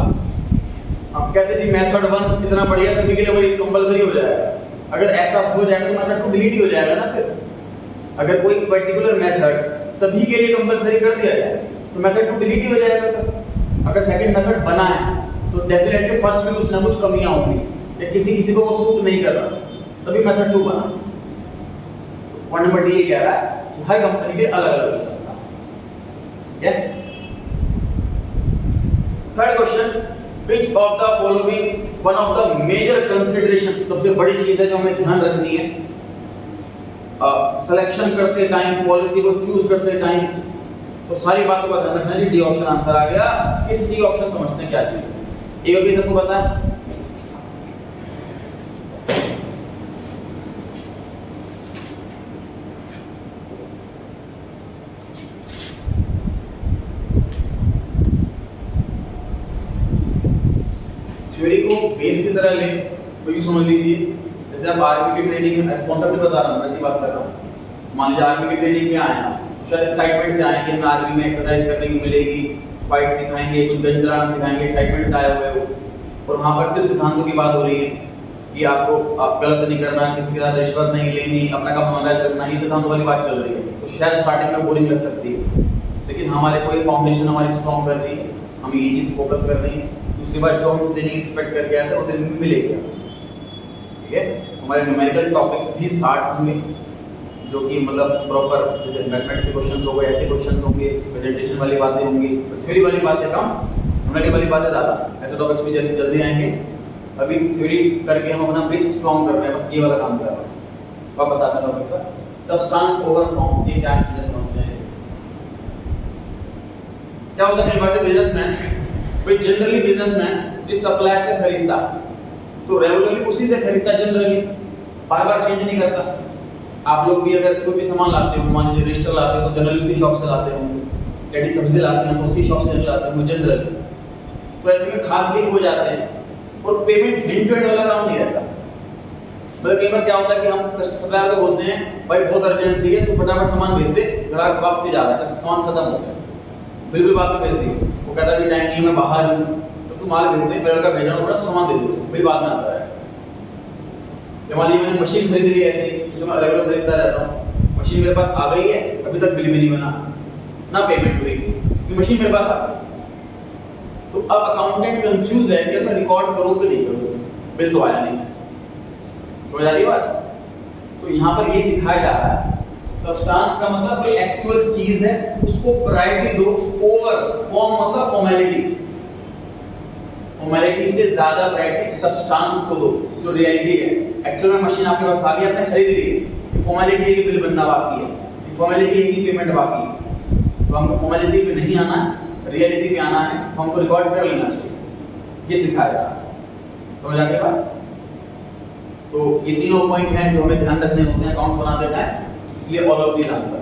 हम कहते थे मेथड 1 इतना बढ़िया सभी के लिए वही कंपलसरी हो जाएगा अगर ऐसा हो जाएगा तो मेथड 2 डिलीट ही हो जाएगा ना फिर अगर कोई पर्टिकुलर मेथड सभी के लिए कंपलसरी कर दिया जाए तो मेथड 2 डिलीट ही हो जाएगा अगर सेकंड मेथड बना है तो डेफिनेटली फर्स्ट में कुछ ना कुछ कमियां होंगी या किसी को वो सूट नहीं कर रहा तभी मेथड 2 बना वन नंबर डी कह रहा है कि हर कंपनी के अलग अलग हो सकता है third question Which of the following one of the major consideration, सबसे बड़ी चीज है जो हमें ध्यान रखनी है सिलेक्शन करते टाइम, पॉलिसी को चूज करते टाइम, तो सारी बातों का ध्यान रखना है। डी ऑप्शन आंसर आ गया कि सी ऑप्शन समझते हैं क्या चीज है। ये भी सबको पता है। थ्योरी को बेस की तरह ले तो यूं समझ लीजिए जैसे आप आर्मी की ट्रेनिंग में कॉन्सेप्ट बता रहा हूं, वैसी बात कर रहा हूं। मान लीजिए आर्मी की ट्रेनिंग में आए हैं, शायद एक्साइटमेंट से आए कि हमें आर्मी में एक्सरसाइज करने को मिलेगी, फाइट सिखाएंगे, कुछ गन चलाना सिखाएंगे, एक्साइटमेंट से आए हुए हो, और वहां पर सिर्फ सिद्धांतों की बात हो रही है कि आपको गलत नहीं करना, किसी के साथ रिश्वत नहीं लेनी, अपना काम ईमानदारी से रखना, ये सिद्धांतों वाली बात चल रही है। तो शायद स्टार्टिंग में बोरिंग लग सकती है, लेकिन हमारे कोई फाउंडेशन हमारी स्ट्रॉन्ग कर रही है, हम ये चीज फोकस कर रही है, उसके बाद जो हम ट्रेनिंग एक्सपेक्ट करके आए थे वो ट्रेनिंग मिलेगी। ठीक है, हमारे न्यूमेरिकल टॉपिक्स भी स्टार्ट होंगे जो कि मतलब प्रॉपर, जैसे मैथमेटिक्स के क्वेश्चंस हो गए, ऐसे क्वेश्चंस होंगे, प्रेजेंटेशन वाली बातें होंगी, थ्योरी वाली बातें कम, न्यूमेरिकल वाली बातें ज़्यादा। ऐसे टॉपिक्स भी जल्दी आएंगे। अभी थ्योरी करके हम अपना बेस स्ट्रॉन्ग कर रहे हैं, बस ये वाला काम कर रहे हैं। वापस आता है टॉपिक पर, सब्सटेंस ओवर फॉर्म, ये क्या चीज़ें समझते हैं। क्या होता है, कई बार बिजनेसमैन, जनरली बिजनेसमैन जिस सप्लायर से खरीदता तो रेगुलरली उसी से खरीदता, जनरली बार बार चेंज नहीं करता। आप लोग भी अगर कोई भी सामान लाते हो, मान लीजिए रजिस्टर लाते हो तो जनरली उसी शॉप से लाते हो, यदि सब्जी लाते हैं तो उसी शॉप से लाते हो जनरली। तो ऐसे में खास लिंक हो जाते हैं और पेमेंट हिंट टू हिंट वाला काम नहीं रहता। मतलब कई बार क्या होता है कि हम सप्लायर को बोलते हैं भाई बहुत अर्जेंसी है, तो फटाफट सामान भेज दे, ग्राहक वापसी जा रहा है, सामान खत्म हो गया, बिल्कुल बात में भेज दिए। वो कहता है टाइम नहीं, मैं बाहर हूँ, तो तुम माल भेज दे, लड़का भेजना पड़ा तो सामान दे दो, फिर बाद में आता है। मान लीजिए मैंने मशीन खरीद ली ऐसे, जिसमें अलग अलग खरीदता रहता हूँ, मशीन मेरे पास आ गई है, अभी तक बिल भी नहीं बना, ना पेमेंट हुई, कि मशीन मेरे पास आ गई। तो अब अकाउंटेंट कंफ्यूज है कि मैं रिकॉर्ड करूँ कि नहीं करूँ, बिल तो आया नहीं। समझ आ रही बात? तो यहाँ पर ये सिखाया जा रहा है, सब्सटेंस का मतलब जो एक्चुअल चीज है उसको प्रायोरिटी दो, ओवर फॉर्म मतलब फॉर्मेलिटी, फॉर्मेलिटी से ज्यादा प्रायोरिटी सब्सटेंस को दो, जो रियलिटी है। एक्चुअल में मशीन आपके पास आ गई, आपने खरीद ली, फॉर्मेलिटी है कि बिल बनना बाकी है, फॉर्मेलिटी है कि पेमेंट बाकी है। तो हमको फॉर्मेलिटी पे नहीं आना है, रियलिटी पे आना है, हमको रिकॉर्ड कर लेना चाहिए, ये सिखाया जा रहा है। समझ आ गई बात? तो ये तीनों पॉइंट हैं जो हमें ध्यान रखने होते हैं अकाउंट बनाते टाइम, इसलिए all of these answer.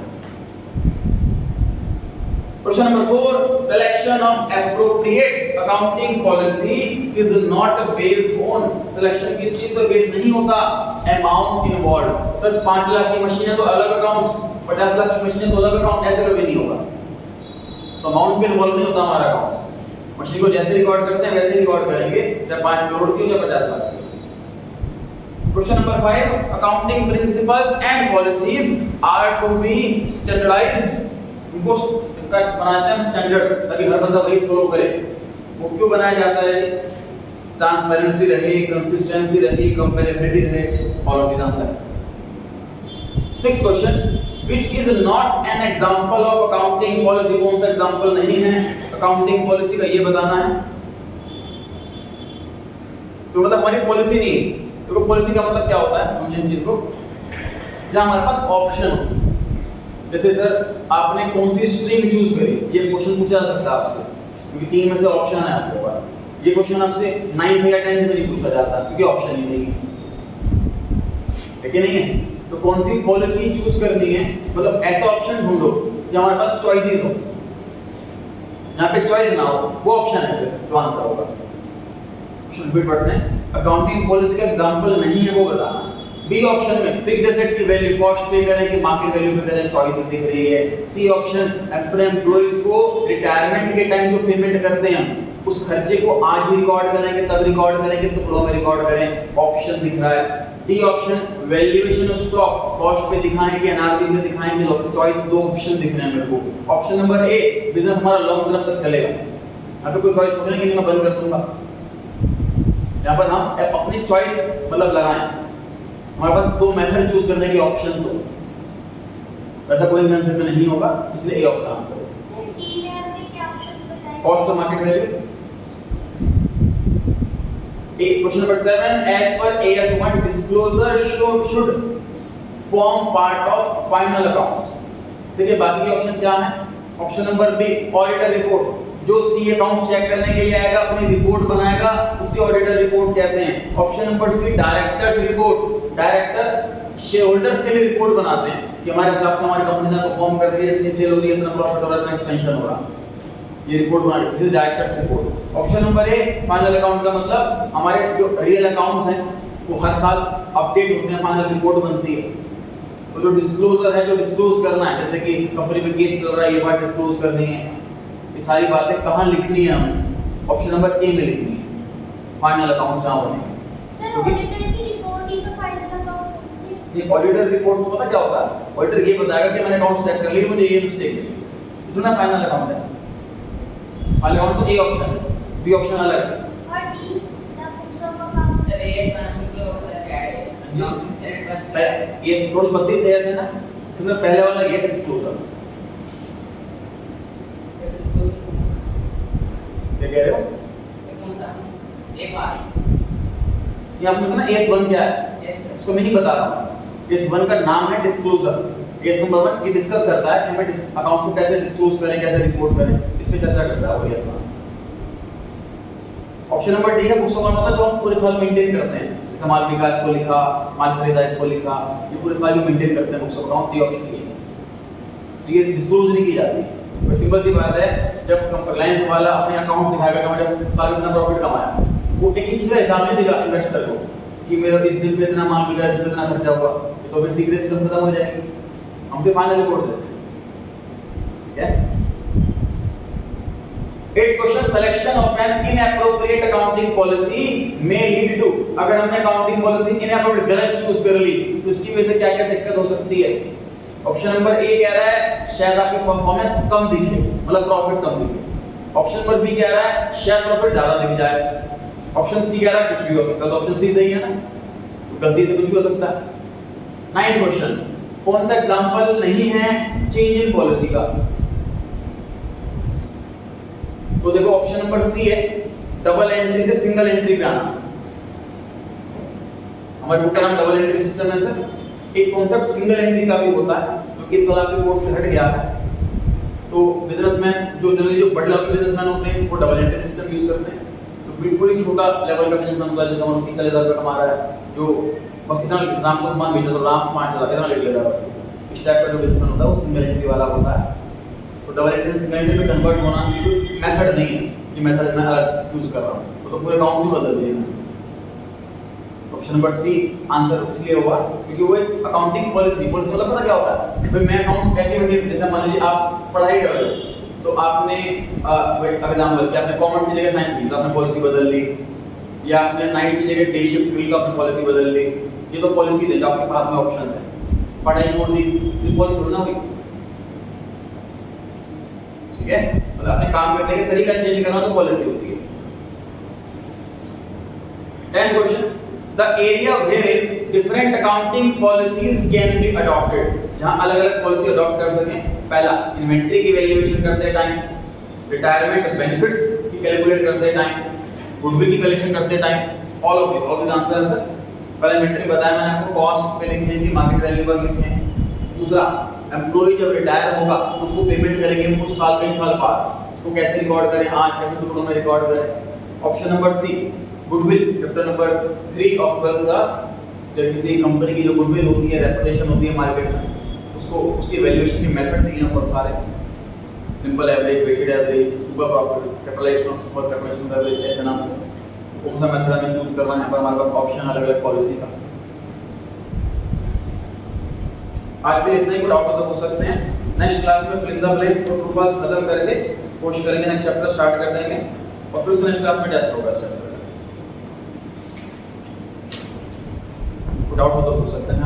Question number 4, selection of appropriate accounting policy is not based on, selection किस चीज पर बेस्ड नहीं होता, अमाउंट इन्वॉल्व। सर 5 लाख की मशीन है तो अलग अकाउंट, 50 लाख की मशीन है तो अलग अकाउंट, ऐसे कभी नहीं होगा। तो अमाउंट पे इन्वॉल्व नहीं होता हमारा अकाउंट, मशीन को जैसे रिकॉर्ड करते हैं वैसे रिकॉर्ड करेंगे, चाहे 5 करोड़ की हो या 50 लाख की। Question number 5, accounting principles and policies are to be standardized। इनको बनाते हैं स्टैंडर्ड, ताकि हर बंदा वही फॉलो करे। वो क्यों बनाया जाता है? ट्रांसपेरेंसी रहे, कंसिस्टेंसी रहे, कंपेरेबिलिटी रहे, all of these answer. 6th question, which is not an example of accounting policy, कौन सा एग्जांपल नहीं है अकाउंटिंग पॉलिसी का, ये बताना है। तो मतलब हमारी पॉलिसी नहीं, तो पॉलिसी का मतलब क्या होता है, समझिए इस चीज को। जहां हमारे पास ऑप्शन हो, जैसे सर आपने कौन सी स्ट्रीम चूज करी, ये क्वेश्चन पूछा जा सकता है आपसे, क्योंकि 3 में से ऑप्शन है आपके पास। ये क्वेश्चन आपसे 9th या 10th में नहीं पूछा जाता, क्योंकि ऑप्शन ही नहीं है कि नहीं है। तो कौन सी पॉलिसी चूज करनी है, मतलब ऐसा ऑप्शन ढूंढो जहां हमारे पास चॉइसेस हो, यहाँ पे चॉइस ना हो, वो ऑप्शन है फिर तो आंसर होगा। क्वेश्चन रिपीट पढ़ते हैं, अकाउंटिंग पॉलिसी का एग्जांपल नहीं है वो बताना। बी ऑप्शन में फिक्स्ड एसेट की वैल्यू कॉस्ट पे करें कि मार्केट वैल्यू पे करें, चॉइसेस दिख रही है। सी ऑप्शन, अपने एम्प्लॉइज को रिटायरमेंट के टाइम जो पेमेंट करते हैं उस खर्चे को आज ही रिकॉर्ड करेंगे, तब रिकॉर्ड करेंगे, टुकड़ों में रिकॉर्ड करें, ऑप्शन दिख रहा है। D option, valuation of stock cost पे दिखाएं कि एनआरवी में दिखाएंगे, चॉइस 2 ऑप्शन दिख रहे हैं मेरे को। ऑप्शन नंबर ए, बिजनेस हमारा लॉन्ग टर्म तक चलेगा, यहाँ पे कोई चॉइस होगा नहीं कि मैं बंद कर दूंगा। यहाँ पर हम अपनी चॉइस मतलब लगाएं, हमारे पास 2 मेथड चूज करने के ऑप्शंस हो, ऐसा कोई आंसर में नहीं होगा, इसलिए ए ऑप्शन आंसर होगा। सर डी में हमने क्या ऑप्शंस बताए? कॉस्ट और market value, question number 7, as per AS1 disclosure should form part of final account. देखिए बाकी के ऑप्शन क्या है। Option number B, auditor report, जो सी अकाउंट्स चेक करने के लिए आएगा अपनी रिपोर्ट बनाएगा, उसे ऑडिटर रिपोर्ट कहते हैं। Option number C, directors report, director shareholders के लिए रिपोर्ट बनाते हैं कि हमारे हिसाब से हमारी कंपनी ने परफॉर्म कर रही है, इतनी सेल हो रही है, इतना प्रॉफिट हो रहा है, इतना एक्सपेंशन हो रहा है, ये रिपोर्ट बना रही है, डायरेक्टर्स रिपोर्ट। ऑप्शन नंबर ए, फाइनल अकाउंट का मतलब हमारे जो रियल अकाउंट्स हैं वो हर साल अपडेट होते हैं, फाइनल रिपोर्ट बनती है। तो जो डिस्क्लोजर है, जो डिस्क्लोज करना है, जैसे कि कंपनी में केस चल रहा है, ये बात डिस्क्लोज करनी है, ये सारी बातें कहाँ लिखनी है हमें? ऑप्शन नंबर ए में लिखनी है, फाइनल अकाउंट्स जहाँ बने। सर ऑडिटर की रिपोर्ट ही तो फाइनल अकाउंट होती है। ये ऑडिटर रिपोर्ट को पता क्या होता है? ऑडिटर ये बताएगा कि मैंने अकाउंट चेक कर लिए, मुझे ये मिस्टेक मिली, इतना फाइनल अकाउंट है। फाइनल अकाउंट तो ए ऑप्शन है, बी ऑप्शन अलग है। और D the books of account. Sir AS1 को क्या है? ये टोटल 32 एस है ना, इसके अंदर पहले वाला ये डिस्क्लोजर, क्या कह रहे हो? ये आपने सुना AS1 क्या है? इसको मैं नहीं बता रहा हूँ। AS1 का नाम है डिस्क्लोजर। AS नंबर 1 ये डिस्कस करता है कि हमें अकाउंट को कैसे डिस्क्लोज करें, कैसे रिपोर्ट करें, इस पे चर्चा करता है वो AS1। ऑप्शन नंबर डी है, बुक्स ऑफ अकाउंट होता है जो हम पूरे साल मेंटेन करते हैं, जैसे माल बिका इसको लिखा, माल खरीदा इसको लिखा, ये पूरे साल मेंटेन करते हैं बुक्स ऑफ अकाउंट, ये ऑप्शन है। तो ये डिस्क्लोज नहीं की जाती। और सिंपल सी बात है, जब कंप्लायंस वाला अपने अकाउंट दिखाएगा कि मैंने साल में इतना प्रॉफिट कमाया, वो एक ही चीज का हिसाब नहीं देगा इन्वेस्टर को कि मेरा इस दिन पे इतना माल बिका, इस दिन पे इतना खर्चा हुआ, तो फिर सीक्रेसी सब खत्म हो जाएगी। हमसे फाइनल रिपोर्ट देते हैं, ठीक है। 8 question, selection of an inappropriate accounting policy may lead to, अगर हमने अकाउंटिंग पॉलिसी इनएप्रोप्रिएट गलत चूज कर ली तो इसकी वजह से क्या क्या दिक्कत हो सकती है। ऑप्शन नंबर ए कह रहा है शायद आपकी परफॉर्मेंस कम दिखे, मतलब प्रॉफिट कम दिखे। ऑप्शन नंबर बी कह रहा है शायद प्रॉफिट ज्यादा दिख जाए। ऑप्शन सी कह रहा है कुछ भी हो सकता है, तो ऑप्शन सी सही है ना, तो गलती से कुछ भी हो सकता है। 9 क्वेश्चन, कौन सा एग्जांपल नहीं है चेंज इन पॉलिसी का? तो देखो ऑप्शन नंबर सी है, डबल एंट्री से सिंगल एंट्री पे आना। हमारे बुक का नाम डबल एंट्री सिस्टम है सर। एक कॉन्सेप्ट सिंगल एंट्री का भी होता है जो इस साल के कोर्स से हट गया है। तो बिजनेसमैन जो जनरली जो बड़े लेवल के बिजनेसमैन होते हैं वो डबल एंट्री सिस्टम यूज करते हैं। तो बिल्कुल ही छोटा लेवल का बिजनेसमैन होता है जैसे हम 30,000 रुपये कमा रहा है, जो बस इतना राम को सामान बेचा तो राम 5,000 इतना ले लेगा बस, इस टाइप का जो बिजनेसमैन होता है वो सिंगल एंट्री वाला होता है। तो डबल एंट्री से सिंगल एंट्री में कन्वर्ट होना कोई मेथड नहीं है कि मेथड मैं अलग चूज कर रहा हूँ, तो पूरे अकाउंट ही बदल दिए। ऑप्शन नंबर सी आंसर इसलिए होगा क्योंकि वो एक अकाउंटिंग पॉलिसी मतलब पता क्या होता है, भाई मैं अकाउंट्स कैसे मेंटेन, जैसे मान लीजिए आप पढ़ाई कर रहे हो तो आपने एग्जांपल कि आपने कॉमर्स की जगह साइंस ली तो आपने पॉलिसी बदल ली, या आपने नाइट की जगह डे शिफ्ट ली तो आपने पॉलिसी बदल ली। ये तो पॉलिसी है जो आपके पास में ऑप्शंस है। पढ़ाई छोड़ दी तो पॉलिसी बदलना होगी, ठीक है, मतलब अपने काम करने का तरीका चेंज करना तो पॉलिसी होती है। 10 question, the area wherein different accounting policies can be adopted, जहां अलग-अलग पॉलिसी अडॉप्ट कर सकें। पहला, इन्वेंटरी की वैल्यूएशन करते टाइम, रिटायरमेंट बेनिफिट्स की कैलकुलेट करते टाइम, गुडविल की कैलकुलेशन करते time, all of this answer है सर। पहले इन्वेंटरी बताया मैंने आपको, कॉस्ट पे लिखने की, मार्केट वैल्यू पर लिखने। दूसरा, एम्प्लॉय जब रिटायर होगा तो उसको पेमेंट करेंगे कुछ साल कई साल बाद, उसको कैसे रिकॉर्ड करें, आज कैसे टुकड़ों में रिकॉर्ड करें। Option number C, goodwill chapter number 3 of 12th class, जब किसी कंपनी की जो गुडविल होती है, रेपुटेशन होती है मार्केट में, उसको उसकी वैल्यूएशन के मेथड दिए हैं बहुत सारे, simple average, weighted average, super profit, capitalisation of super, capitalisation of average, ऐसे नाम से कौन सा मेथड हमें चूज करना है पर हमारे पास ऑप्शन अलग-अलग पॉलिसी का। आज के लिए इतना ही, को डाउट हो तो पूछ सकते हैं। नेक्स्ट क्लास में फिल इन द ब्लैंक्स को ट्रू फॉल्स खत्म करके कोशिश करेंगे, नेक्स्ट चैप्टर स्टार्ट कर देंगे और फिर नेक्स्ट क्लास में टेस्ट होगा चैप्टर। डाउट हो तो पूछ सकते हैं।